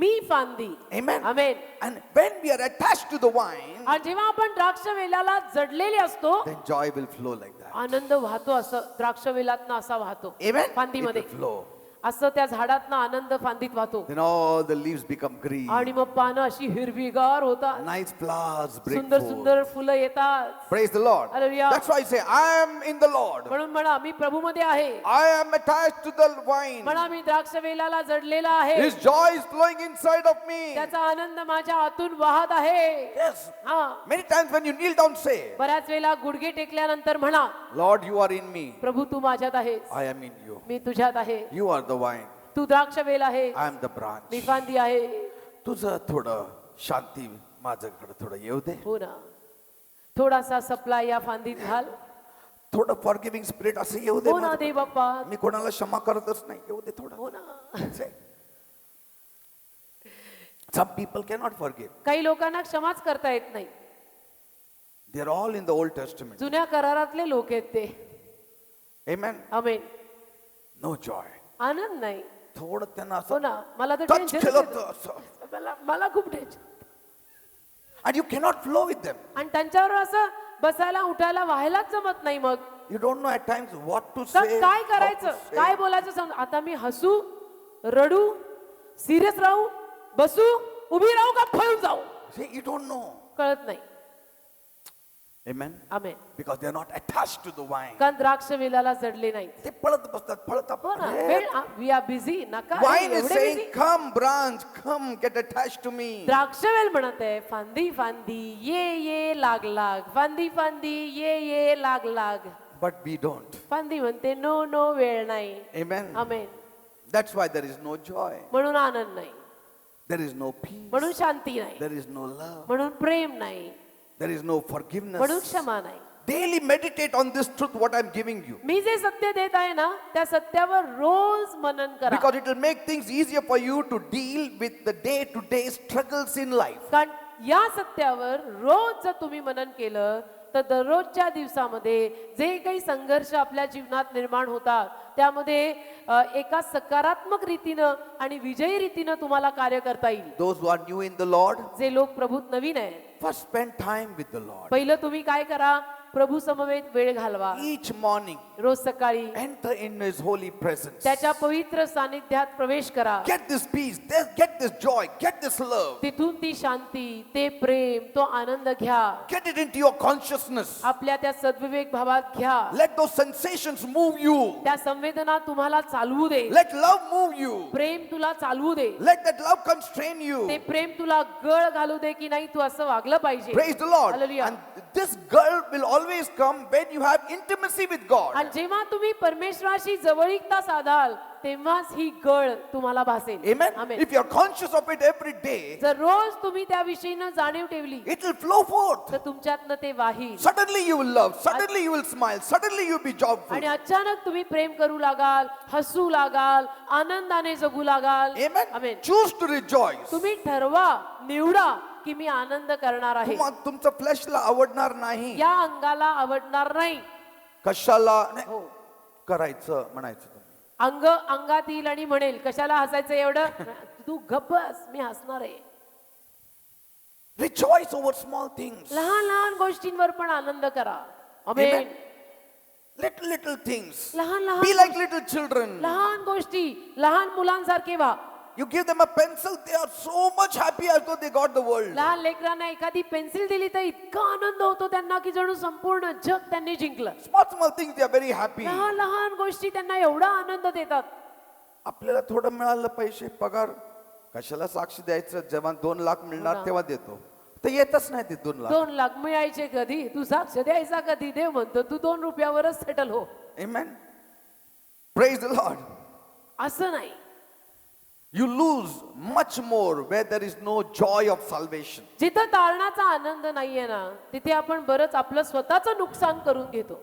मी फांदी. Amen. Amen. And when we are attached to the vine, आणि जेव्हा आपण द्राक्षवेलाला जडलेले असतो, then joy will flow like that. आनंद वाहतो. असं द्राक्षवेलातनं असा वाहतो. Amen. It फांदीमध्ये will flow. असं त्या झाडातनं आनंद फांदीत वाहतो. Then all the leaves become green. आणि मग पानं अशी हिरवीगार होतात. Nice flowers break सुंदर forth. सुंदर फुलं येतात. Praise the Lord. Hallelujah. That's why I say, I am in the Lord. म्हणून म्हणा मी प्रभूमध्ये आहे. I am attached to the vine. म्हणा मी द्राक्षवेलाला जडलेला आहे. His joy is flowing inside of me. त्याचा आनंद माझ्या आतून वाहत आहे. Yes. हा, Many times when you kneel down, say, बऱ्याच वेळेला गुडघे टेकल्यानंतर म्हणा, Lord, you are in me. प्रभू तू माझ्यात आहेस, I am in you. मी तुझ्यात आहे. You are the vine. तू द्राक्षवेल आहे, I am the branch. मी फांदी आहे. तुझं थोडं शांती माझ्याकडे थोडं येऊ दे. हो ना, थोडासा सप्लाय या फांदीत घाल. थोडं फॉरगिव्हिंग स्पिरिट असं येऊ दे हो ना माझ्याकडे. देव बाप्पा. मी कोणाला क्षमा करतच नाही. येऊ दे थोडं. हो ना. Say. Some people cannot forgive. काही लोकांना क्षमाच करता येत नाही. They are all in the Old Testament. जुन्या करारातले लोक आहेत ते. Amen. आमेन. No joy. आनंद नाही. थोडं त्यांना हो असं ना, मला तर touch टेन्शन केलं येतं. तर असं. मला खूप tension. And you cannot flow with them. आणि त्यांच्यावर असं बसायला उठायला व्हायलाच जमत नाही. मग You don't know at times what to तर say. काय how करायचं, to say. काय बोलायचं समज. आता मी हसू, रडू, सिरियस राहू, बसू, उभी राहू का पळून जाऊ, See, you don't know. कळत नाही. Amen. Amen. Because they are not attached to the vine. कारण द्राक्ष वेलाला जडले नाही. ते पळत बसतात, पळत हो ना, आपण. We are busy. नका Vine is एवढे saying, busy. come branch, come get attached to me. द्राक्षवेल म्हणत आहे, फांदी फांदी ये ये लाग लाग, फांदी फांदी ये ये लाग लाग. But we don't. फांदी म्हणते नो नो, वेळ नाही. Amen. Amen. That's why there is no joy. म्हणून आनंद नाही, There is no peace. म्हणून शांती नाही, There is no love. म्हणून प्रेम नाही, There is no म्हणून forgiveness. क्षमा नाही. Daily meditate on this truth what I'm giving you. मी जे सत्य देत आहे ना, त्या सत्यावर रोज मनन करा. Because it will make things easier for you to deal with the day-to-day struggles in life. कारण या सत्यावर रोज जर तुम्ही मनन केलं तर दररोजच्या दिवसामध्ये जे काही संघर्ष आपल्या जीवनात निर्माण होतात त्यामध्ये एका सकारात्मक रीतीनं आणि विजयी रीतीनं तुम्हाला कार्य करता येईल. Those who are new in the Lord, जे लोक प्रभूत नवीन आहेत, first spend time with the Lord. पहिलं तुम्ही काय करा, प्रभू समवेत वेळ घालवा. Each morning, रोज सकाळी enter in His holy presence. त्याच्या पवित्र सानिध्यात प्रवेश करा. Get this peace, get this joy, get this love. तिथून ती शांती, ते प्रेम, तो आनंद घ्या. Get it into your consciousness. आपल्या त्या सद्विवेक भावात घ्या. Let those sensations move you. त्या संवेदना तुम्हाला चालवू दे. Let love move you. प्रेम तुला चालवू दे. Let that love constrain you. ते प्रेम तुला गळ घालू दे की नाही तू असं वागलं पाहिजे. Praise the Lord. Hallelujah. And this girl will always come when you have intimacy with God. आणि जेव्हा तुम्ही परमेश्वराशी जवळीकता साधाल तेव्हाच ही गळ तुम्हाला भासेल. Amen. Amen. If you are conscious of it every day, जर रोज तुम्ही त्या विषयीनं जाणीव ठेवली it will flow forth. तर तुमच्यातनं ते वाहील. Suddenly you will love. Suddenly you will smile. Suddenly you will be joyful. आणि अचानक तुम्ही प्रेम करू लागाल, हसू लागाल, आनंदाने जगू लागाल. Amen. Amen. Choose to rejoice. तुम्ही ठरवा, निवडा की मी आनंद करणार आहे. तुमचं फ्लॅशला आवडणार नाही. या अंगाला आवडणार नाही. कशाला नाही हो. करायचं म्हणायचं तुम्ही. अंग अंगात येईल आणि म्हणेल कशाला हसायचं एवढं. तू गप्प बस, मी हसणार आहे. Rejoice over small things. लहान लहान गोष्टींवर पण आनंद करा. आमेन. Amen. Little things. लहान लहान Be like little children. लहान गोष्टी लहान मुलांसारखे व्हा. You give them a pencil, they are so much happy as though they got the world. लहान लेकरांना एखादी पेन्सिल दिली तर इतका आनंद होतो त्यांना की जणू संपूर्ण जग त्यांनी जिंकलं. Small things, they are very happy. लहान लहान गोष्टी त्यांना एवढा आनंद देतात. आपल्याला थोडं मिळालं पैसे पगार कशाला साक्षी द्यायचं. जेव्हा 2 लाख मिळणार तेव्हा देतो. तर येतच नाही ते 2 लाख. 2 लाख मिळायचे कधी, तू साक्ष द्यायचा कधी. देव म्हणतो तू 2 रुपयावरच सेटल हो. Amen. Praise the Lord. असं नाही. You lose much more where there is no joy of salvation. जिथं तारणाचा आनंद नाहीये ना तिथे आपण बरंच आपलं स्वतःचं नुकसान करून घेतो.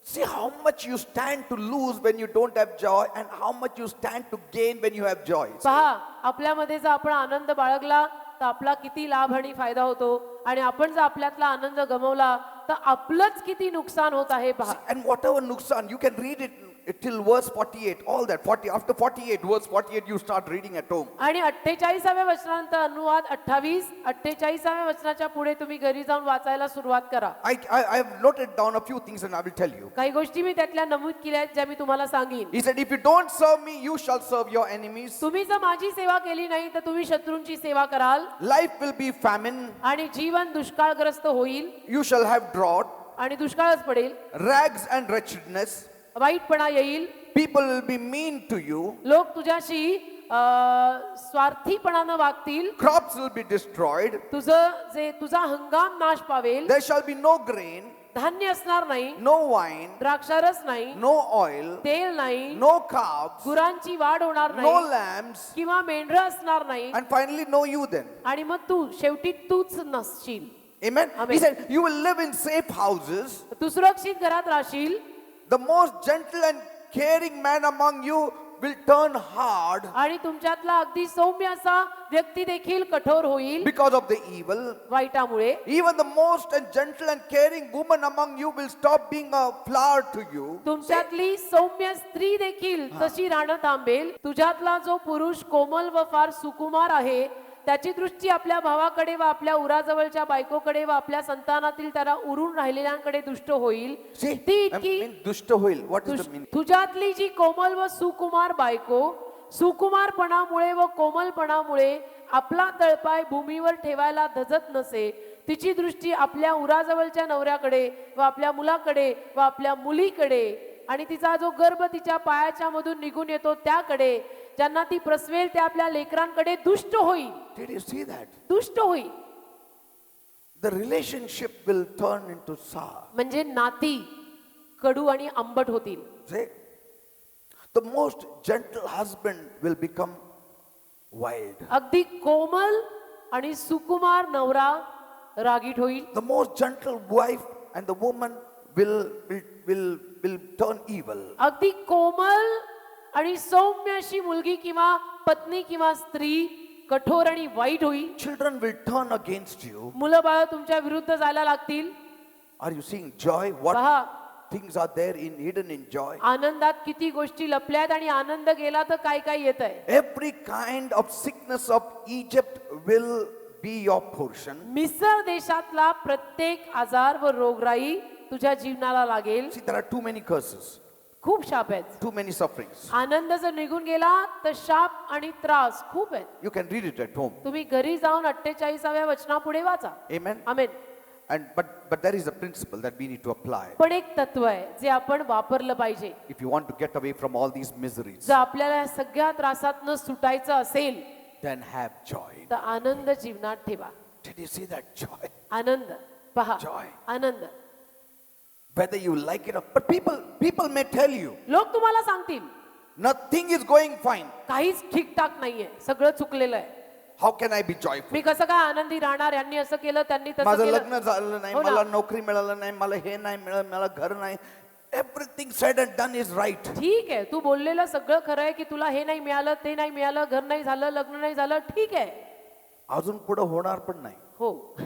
See how much you stand to lose when you don't have joy and how much you stand to gain when you have joy. पहा, आपल्यामध्ये जर आपण आनंद बाळगला तर आपला किती लाभ आणि फायदा होतो आणि आपण जर आपल्यातला आनंद गमावला तर आपलंच किती नुकसान होत आहे. पहा. And whatever nuksan, you can read it till verse 48, all that 40, after 48, verse 48 you start reading at home. आणि 48व्या वचनांत अनुवाद 28, 48व्या वचनाच्या पुढे तुम्ही घरी जाऊन वाचायला सुरुवात करा. I have noted down a few things and I will tell you. काही गोष्टी मी त्यातल्या नमूद केल्या आहेत ज्या मी तुम्हाला सांगीन. He said, if you don't serve me, you shall serve your enemies. तुम्ही जर माझी सेवा केली नाही तर तुम्ही शत्रूंची सेवा कराल. Life will be famine. आणि जीवन दुष्काळग्रस्त होईल You shall have drought, आणि दुष्काळच पडेल. rags and wretchedness. वाईटपणा येईल. People will be mean to you. लोक तुझ्याशी स्वार्थीपणानं वागतील. Crops will be destroyed. तुझा हंगाम नाश पावेल. There shall be no grain, धान्य असणार नाही. no wine, द्राक्षारस नाही. no oil, तेल नाही. no calves, गुरांची वाढ होणार no नाही lambs, किंवा मेंढरं असणार नाही. and finally no you then. आणि मग तू शेवटी तूच नसशील. Amen. Amen. He said, you will live in safe houses. तू सुरक्षित घरात राहशील. The most gentle and caring man among you will turn hard आणि तुमच्यातला अगदी सौम्य असा व्यक्ती देखील कठोर होईल because of the evil. वाईटामुळे. Even the most and gentle and caring woman among you will stop being a flower to you. तुमच्यातली सौम्य स्त्री देखील तशी राहणं थांबेल. तुझ्यातला जो पुरुष कोमल व फार सुकुमार आहे त्याची दृष्टी आपल्या भावाकडे व आपल्या उराजवळच्या बायकोकडे व आपल्या संतानातील त्याला उरून राहिलेल्यांकडे दुष्ट होईल. See, ती I इतकी mean, दुष्ट होईल. What is the meaning? तुझ्यातली जी कोमल व सुकुमार बायको सुकुमारपणामुळे व कोमलपणामुळे आपला तळपाय भूमीवर ठेवायला धजत नसे, तिची दृष्टी आपल्या उराजवळच्या नवऱ्याकडे व आपल्या मुलाकडे व आपल्या मुलीकडे आणि तिचा जो गर्भ तिच्या पायाच्या मधून निघून येतो त्याकडे, ज्यांना ती प्रसवेल त्या आपल्या लेकरांकडे दुष्ट होईल. Did you see that? दुष्ट होईल The relationship will turn into sour. म्हणजे नाती कडू आणि आंबट होतील. See? The most gentle husband will become wild. अगदी कोमल आणि सुकुमार नवरा रागीट होईल. The most gentle wife and the woman will turn evil. अगदी कोमल आणि सौम्य अशी मुलगी किंवा पत्नी किंवा स्त्री कठोर आणि वाईट होईल. Children will turn against you. मुलं बाळ तुमच्या विरुद्ध जायला लागतील. Are you seeing joy? What पहा, things are there hidden in joy? आनंदात किती गोष्टी लपल्यात आणि आनंद गेला तर काय काय येत आहे. Every kind of sickness of Egypt will be your portion. मिस्र देशातला प्रत्येक आजार व रोगराई तुझ्या जीवनाला लागेल. See, there are too many curses, खूप शाप आहेत. too many sufferings. आनंद जर निघून गेला तर शाप आणि त्रास खूप आहेत. You can read it at home. तुम्ही घरी जाऊन 48व्या वचनापुढे वाचा. Amen. Amen. And but there is a principle that we need to apply. पण एक तत्व आहे जे आपण वापरलं पाहिजे. If you want to get away from all these miseries, जर आपल्याला या सगळ्या त्रासातनं सुटायचं असेल then have joy. तर आनंद जीवनात ठेवा. Did you see that joy? आनंद पहा. Joy. Anand. Whether you like it or but people may tell you लोक तुम्हाला सांगतील nothing is going fine. काहीच ठीकठाक नाहीये, सगळं चुकलेलं आहे. How can I be joyful? मी कसं काय आनंदी राहणार? यांनी असं केलं, त्यांनी तसं माझं केलं. लग्न झालं नाही, हो ना. मला नोकरी मिळालं नाही, मला हे नाही मिळालं, मला घर नाही. Everything said and done is right. ठीक आहे, तू बोललेलं सगळं खरं आहे की तुला हे नाही मिळालं, ते नाही मिळालं, घर नाही झालं, लग्न नाही झालं, ठीक आहे. अजून पुढे होणार पण नाही. हो.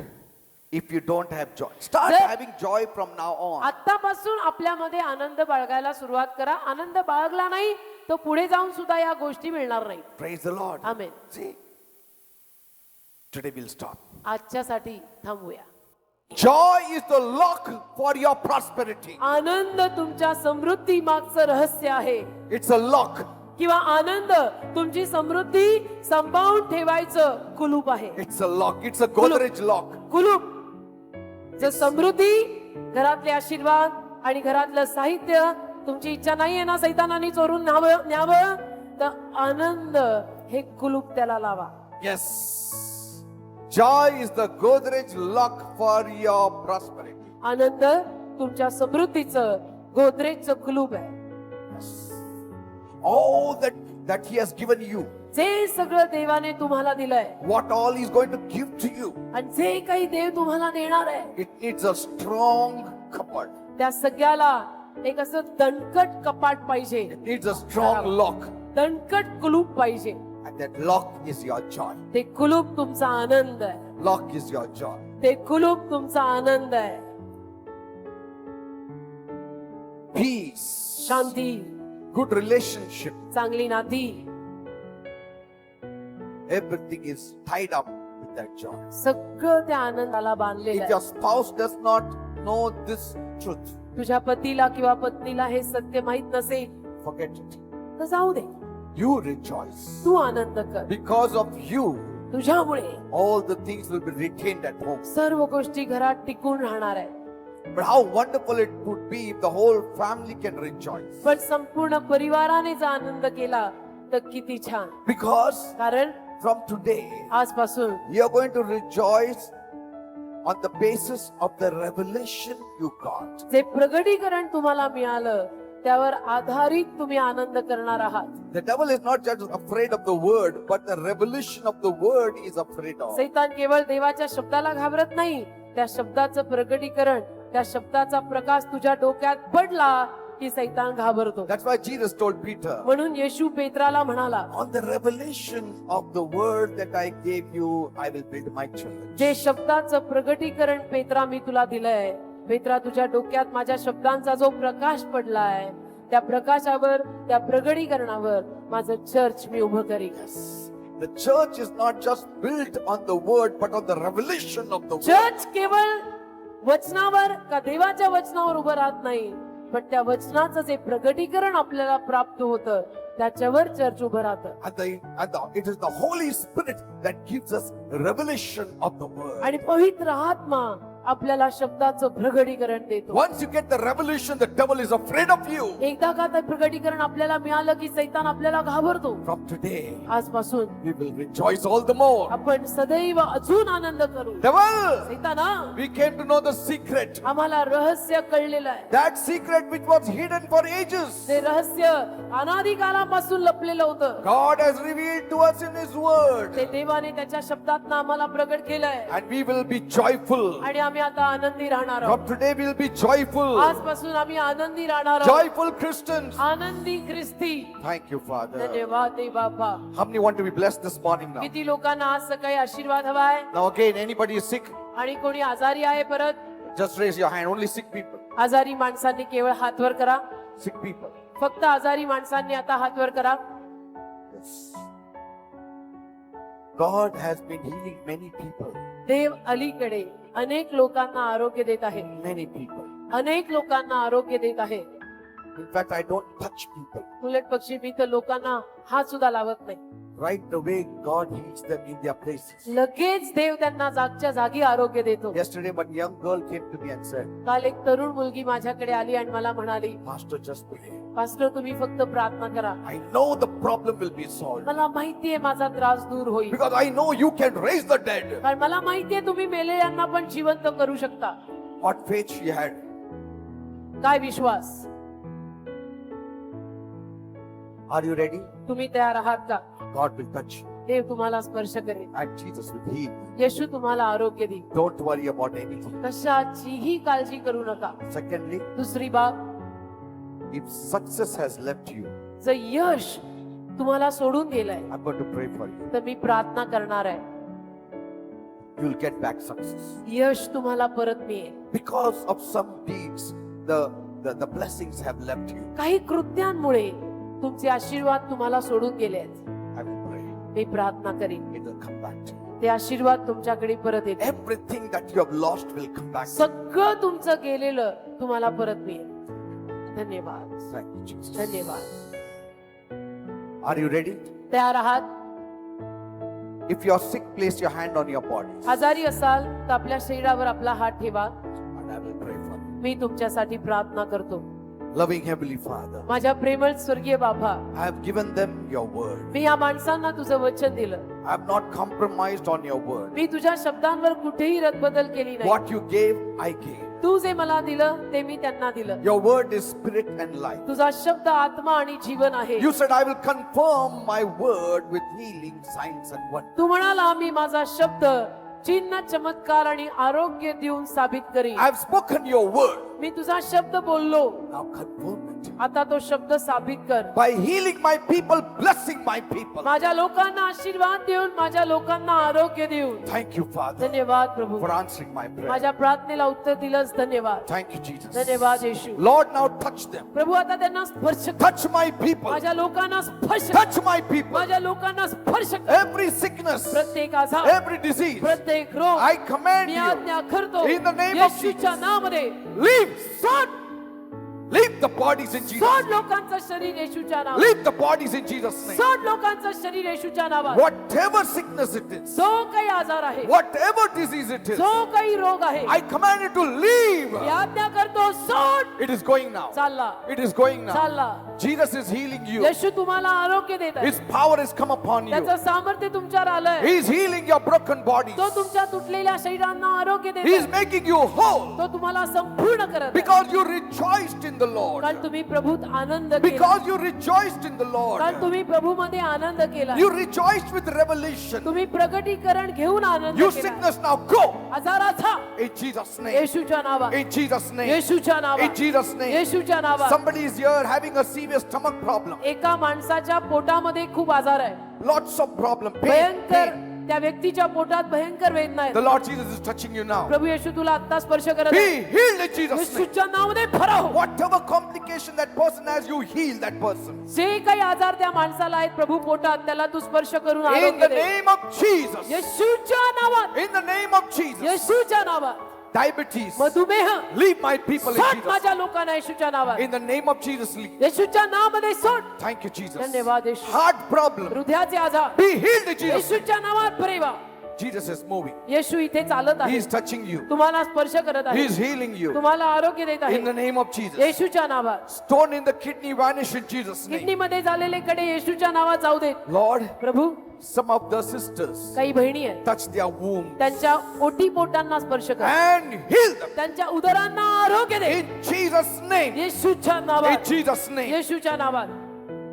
If you don't have joy, start जर- having joy from now on. आतापासून आपल्यामध्ये आनंद बाळगायला सुरुवात करा. आनंद बाळगला नाही तर पुढे जाऊन सुद्धा या गोष्टी मिळणार नाही. Praise the Lord. Amen. See, today we'll stop. आजच्यासाठी थांबूया. Joy is the lock for your prosperity. आनंद तुमच्या समृद्धी मागचं रहस्य आहे. It's a lock. किंवा आनंद तुमची समृद्धी सांभाळून ठेवायचं कुलूप आहे. It's a lock. It's a Godrej lock. कुलूप. जर समृद्धी, घरातले आशीर्वाद आणि घरातलं साहित्य तुमची इच्छा नाहीये ना सैतानाने चोरून न्यावं, तर आनंद हे कुलूप त्याला लावा. Yes. Joy is the Godrej lock for your prosperity. आनंद तुमच्या समृद्धीचं गोदरेजचं कुलूप आहे. All that He has given you, जे सगळं देवाने तुम्हाला दिलंय what all He's going to give to you, आणि जे काही देव तुम्हाला देणार आहे it needs a strong cupboard. त्या सगळ्याला एक असं दणकट कपाट पाहिजे. It needs a strong lock. दणकट कुलूप पाहिजे. And that lock is your joy. ते कुलूप तुमचा आनंद आहे. Lock is your joy. ते कुलूप तुमचा आनंद आहे. Peace. शांती, Good relationship. चांगली नाती, Everything is tied up with that joy. सगळं त्या आनंदाला बांधलेलं If your आहे. spouse does not know this truth, तुझ्या पतीला किंवा पत्नीला हे सत्य माहित नसेल forget it. तर जाऊ दे. You rejoice. तू आनंद कर. Because of you, तुझ्यामुळे all the things will be retained at home. सर्व गोष्टी घरात टिकून राहणार आहे. But how wonderful it would be if the whole family can rejoice. पण संपूर्ण परिवाराने जर आनंद केला तर किती छान. Because कारण from today, आजपासून you are going to rejoice on the basis of the revelation you got. जे प्रगटीकरण तुम्हाला मिळालं त्यावर आधारित तुम्ही आनंद करणार आहात. The devil is not just afraid of the word, but the revelation of the word is afraid of. सैतान केवळ देवाच्या शब्दाला घाबरत नाही, त्या शब्दाचं प्रगटीकरण, त्या शब्दाचा प्रकाश तुझ्या डोक्यात पडला की सैतान घाबरतो. That's why Jesus told Peter, म्हणून येशू पेत्राला म्हणाला, on the revelation of the word that I gave you, I will build my church. जे शब्दाचं प्रगटीकरण पेत्रा मी तुला दिलंय, पेत्रा तुझ्या डोक्यात माझ्या शब्दांचा जो प्रकाश पडलाय त्या प्रकाशावर, त्या प्रगटीकरणावर माझं चर्च मी उभं करीन. The church is not just built on the word, but on the revelation of the word. Church केवळ वचनावर का देवाच्या वचनावर उभं राहत नाही, पण त्या वचनाचं जे प्रगटीकरण आपल्याला प्राप्त होतं त्याच्यावर चर्च उभं राहतं. It is the Holy Spirit that gives us revelation of the word. आणि पवित्र आत्मा आपल्याला शब्दाचं प्रगटीकरण देतो. Once you get the revelation, the devil is afraid of you. एकदा का ते प्रगटीकरण आपल्याला मिळालं की सैतान आपल्याला घाबरतो. From today, आजपासून we will rejoice all the more. आपण सदैव अजून आनंद करू. Devil, सैताना, we came to know the secret. आम्हाला रहस्य कळलेलं आहे. That secret which was hidden for ages. ते रहस्य अनादी कालापासून लपलेलं होतं. God has revealed to us in His word. ते देवाने त्याच्या शब्दातनं आम्हाला प्रगट केलंय. And we will be joyful. आणि आम्ही आता आनंदी राहणार आहोत. From today we will be joyful. आजपासून आम्ही आनंदी राहणार आहोत. Joyful Christians. आनंदी ख्रिस्ती. Thank you, Father. धन्यवाद दे बाबा. How many want to be blessed this morning now? किती लोकांना आज सकाळी आशीर्वाद हवाय? Now again, anybody is sick, आणि कोणी आजारी आहे परत? just raise your hand. Only sick people. आजारी माणसांनी केवळ हात वर करा. Sick people. फक्त आजारी माणसांनी आता हात वर करा. Yes. God has been healing many people. देव अलीकडे अनेक लोकांना आरोग्य देत आहे. Many people. अनेक लोकांना आरोग्य देत आहे. In fact, I don't touch people. उलट पक्षी मी तर लोकांना हात सुद्धा लावत नाही. Right away, God heals them in their places. लगेच देव त्यांना जागच्या जागी आरोग्य देतो. Yesterday, one young girl came to me and said, काल एक तरुण मुलगी माझ्याकडे आली आणि मला म्हणाली, Pastor, just believe. पास्टर तुम्ही फक्त प्रार्थना करा. I know the problem will be solved. मला माहितीये माझा त्रास दूर होईल. Because I know you can raise the dead. कारण मला माहितीये तुम्ही मेलेल्यांना पण जिवंत करू शकता. What faith she had. काय विश्वास. Are you ready? तुम्ही तयार आहात का. God will touch you. देव तुम्हाला स्पर्श करेल. And Jesus will heal you. येशू तुम्हाला आरोग्य देईल. Don't worry about anything. कशाचीही काळजी करू नका. Secondly, दुसरी बाब, if success has left you, जर यश तुम्हाला सोडून गेलंय I'm going to pray for you. तर मी प्रार्थना करणार आहे. You'll get back success. यश तुम्हाला परत मिळेल. Because of some deeds, the blessings have left you. काही कृत्यांमुळे तुमचे आशीर्वाद तुम्हाला सोडून गेले आहेत. I will pray. मी प्रार्थना करीन. It will come back to you. ते आशीर्वाद तुमच्याकडे परत येतील. Everything that you have lost will come back to you. सगळं तुमचं गेलेलं तुम्हाला परत मिळेल. धन्यवाद. Thank you, Jesus. धन्यवाद. Are you ready? तयार आहात. If you are sick, place your hand on your body. आजारी असाल तर आपल्या शरीरावर आपला हात ठेवा. And I will pray for you. मी तुमच्यासाठी प्रार्थना करतो. Loving Heavenly Father, माझ्या प्रेमळ स्वर्गीय बाबा, I have given them your word. मी या माणसांना तुझं वचन दिलं. I have not compromised on your word. मी तुझ्या शब्दांवर कुठेही रद्दबदल केली नाही. What you gave, I gave. तू जे मला दिलं ते मी त्यांना दिलं. Your word is spirit and life. तुझा शब्द आत्मा आणि जीवन आहे. You said, I will confirm my word with healing, signs and wonders. तू म्हणाला मी माझा शब्द चिन्ह चमत्कार आणि आरोग्य देऊन साबित करीन. I have spoken your word. मी तुझा शब्द बोललो. Now confirm it. आता तो शब्द साबित कर. By healing my people, blessing my people. माझ्या लोकांना आशीर्वाद देऊन माझ्या लोकांना आरोग्य देऊन. Thank you, Father, धन्यवाद प्रभू. for answering my prayer. माझ्या प्रार्थनेला उत्तर दिलंस. धन्यवाद. Thank you, Jesus. धन्यवाद येशू. Lord, now touch them. प्रभू आता त्यांना स्पर्श कर. Touch my people. माझ्या लोकांना स्पर्श कर. Touch my people. माझ्या लोकांना स्पर्श कर. Every sickness, प्रत्येक आजार, every disease, प्रत्येक रोग I command मी you, आज्ञा करतो in the name of येशूच्या नावामध्ये. leave. सोड. Leave the bodies in Jesus' सोड name. लोकांचं शरीर येशूच्या नावात. Leave the bodies in Jesus' name. सोड लोकांचं शरीर येशूच्या नावात. Whatever sickness it is, जो काही आजार आहे, whatever disease it is, जो काही रोग आहे, I command it to leave. मी आज्ञा करतो सोड. It is going now. चालला. It is going now. चालला. Jesus is healing you. येशू तुम्हाला आरोग्य देत आहे. His power has come upon you. त्याचं सामर्थ्य तुमच्यावर आलंय. He is healing your broken bodies. तो तुमच्या तुटलेल्या शरीरांना आरोग्य देत He is आहे. making you whole तो तुम्हाला संपूर्ण करत आहे. because you rejoiced in the Lord. कारण तुम्ही प्रभूत आनंद केला. Because you rejoiced in the कारण Lord. तुम्ही प्रभूमध्ये आनंद केला. You rejoiced with revelation. तुम्ही प्रगटीकरण घेऊन आनंद You केला. sickness now go आजाराचा in Jesus' name. येशूच्या नावात. In Jesus' name. येशूच्या In नावात. Jesus' name. येशूच्या नावात. Somebody is here having a serious stomach problem. एका माणसाच्या पोटामध्ये खूप आजार आहे. Lots of problem. Pain, भयंकर pain. त्या व्यक्तीच्या पोटात भयंकर वेदना The आहेत. Lord Jesus is touching you now. प्रभू येशू तुला आता स्पर्श करत Be आहे. healed in Jesus' name. येशूच्या नावाने भरा हो. Whatever complication that person has, you heal that person. जे काही आजार त्या माणसाला आहेत प्रभू पोटात, त्याला तू स्पर्श करून In आरोग्य the they. name of Jesus. येशूच्या नावात. In the name of Jesus. येशूच्या नावात. Diabetes. मधुमेह Leave my people in सोड Jesus. माझ्या लोकांना येशूच्या नावात. In the name of Jesus, leave. येशूच्या नावामध्ये सोड. Thank you, Jesus. धन्यवाद येशू. Heart problem. हृदयाचे आजार Be healed in Jesus. येशूच्या नावात बरे व्हा. Jesus is moving. येशू इथे चालत He आहे. is touching you. तुम्हाला स्पर्श करत He आहे. is healing you. तुम्हाला आरोग्य देत आहे. In the name of Jesus. येशूच्या नावात. Stone in the kidney vanish in Jesus' name. Kidney मध्ये झालेले कडे येशूच्या नावात जाऊ देत. Lord, Prabhu some of the sisters काही बहिणी आहेत, touch their womb त्यांच्या ओटी पोटांना स्पर्श कर. and heal them. त्यांच्या उदरांना आरोग्य दे. In Jesus' name. येशूच्या In नावात. Jesus' name. येशूच्या नावात.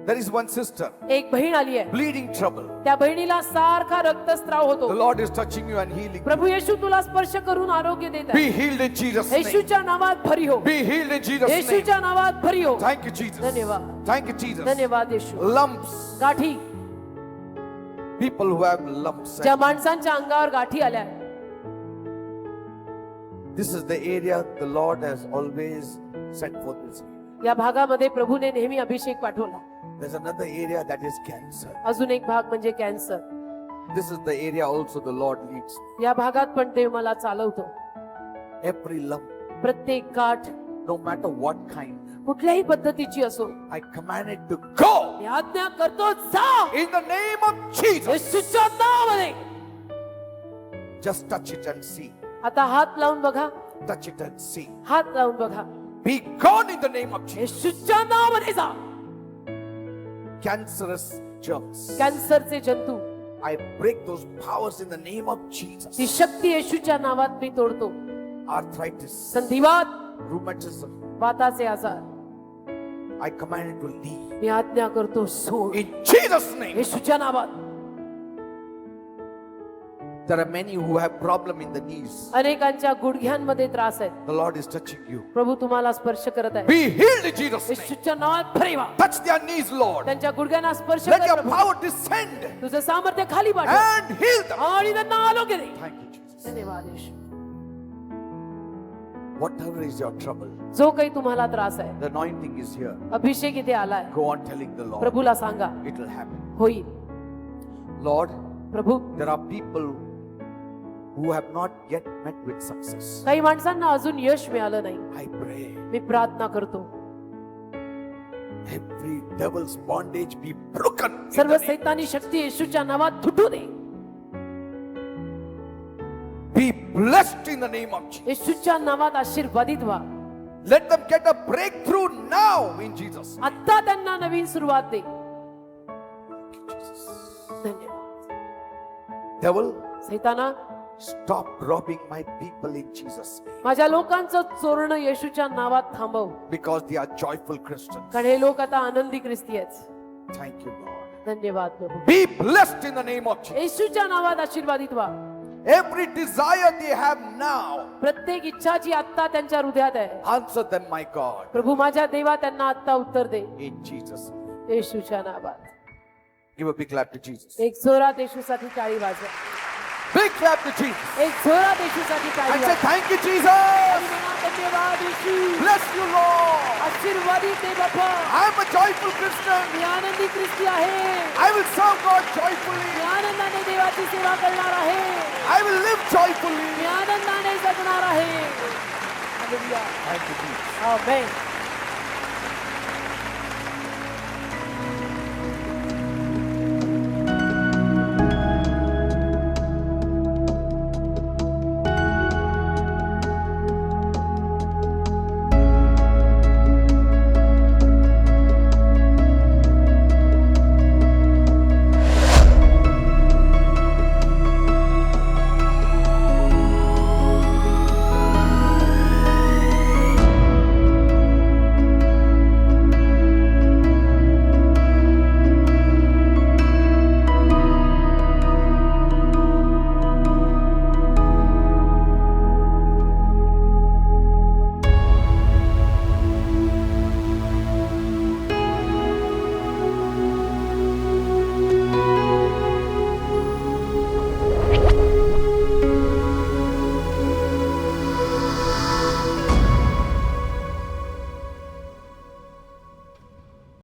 There is one sister, एक बहीण आली आहे. bleeding trouble. त्या बहिणीला सारखा रक्तस्राव The होतो. Lord is touching you and healing. प्रभू येशू तुला स्पर्श करून आरोग्य देत Be आहे. healed in Jesus' name. येशूच्या नावात भरी हो. Be healed in Jesus' name. येशूच्या नावात भरी हो. Thank you, Jesus. धन्यवाद. Thank you, Jesus. धन्यवाद येशू. Lumps. गाठी. People who have lumps. ज्या माणसांच्या अंगावर गाठी आल्या, This is the area the Lord has always sent forth this. या भागामध्ये प्रभूने नेहमी अभिषेक पाठवला. There's another area that is cancer. अजून एक भाग म्हणजे cancer. This is the area also the Lord leads. या भागात पण देव मला चालवतो. Every lump, प्रत्येक गाठ, no matter what kind, कुठल्याही पद्धतीची असो, I command it to go मी आज्ञा करतो, जा in the name of Jesus. येशूच्या नावामध्ये. Just touch it and see. आता हात लावून बघा, Touch it and see. हात लावून बघा. Be gone in the name of Jesus. येशूच्या नावामध्ये जा. Cancerous germs, कॅन्सरचे जंतू, I break those powers in the name of Jesus. ती शक्ती येशूच्या नावात मी तोडतो. Arthritis, संधिवात, rheumatism, वाताचे आजार, I command it to leave. मी आज्ञा करतो, सोड In Jesus' name. येशूच्या नावात. There are many who have problem in the knees. अनेकांच्या गुडघ्यांमध्ये त्रास आहेत. The Lord is touching you. प्रभू तुम्हाला स्पर्श करत आहे. Be healed in Jesus' name. येशूच्या नावात फरी व्हा. Touch their knees, Lord. त्यांच्या गुडघ्यांना स्पर्श Let कर your प्रभू. power descend तुझं सामर्थ्य खाली पाठव and heal them. आणि त्यांना आरोग्य दे. Thank you, Jesus. धन्यवाद येशू. Whatever is your trouble, जो काही तुम्हाला त्रास आहे, the anointing is here. अभिषेक इथे आलाय. Go on telling the Lord. प्रभूला सांगा, It will happen. होईल. Lord, Prabhu, there are people who have not yet met with success. काही माणसांना अजून यश मिळालं नाही. I pray मी प्रार्थना करतो, every devil's bondage be broken. in सर्व the name. सैतानी शक्ती येशूच्या नावात तुटू दे. Be blessed in the name of Jesus. येशूच्या नावात आशीर्वादित व्हा. Let them get a breakthrough now in Jesus. आता त्यांना नवीन सुरुवात दे. धन्यवाद. Devil, सैताना, stop robbing my people in Jesus' name. माझ्या लोकांचं चोरणं येशूच्या नावात थांबव. Because they are joyful Christians. कारण हे लोक आता आनंदी ख्रिस्ती आहेत. Thank you, Lord. धन्यवाद प्रभू. Be blessed in the name of Jesus. येशूच्या नावात आशीर्वादित व्हा. Every desire they have now, प्रत्येक इच्छा जी आता त्यांच्या हृदयात आहे, answer them, my God. प्रभू माझ्या देवा त्यांना आता उत्तर दे. In Jesus' name. येशूच्या नावात. Give a big clap to Jesus. एक जोरात येशूसाठी टाळी वाजवा. Big clap to Jesus. एक जोरात येशूसाठी टाळी And say, वाजवा. thank you, Jesus. धन्यवाद येशू. Bless you, Lord. आशीर्वादित they Bappa. I am a joyful Christian. मी आनंदी ख्रिस्ती आहे. I will serve God joyfully. मी आनंदाने देवाची सेवा करणार आहे. I will live joyfully. मी आनंदाने जगणार आहे. Hallelujah. Thank you, Jesus. Amen.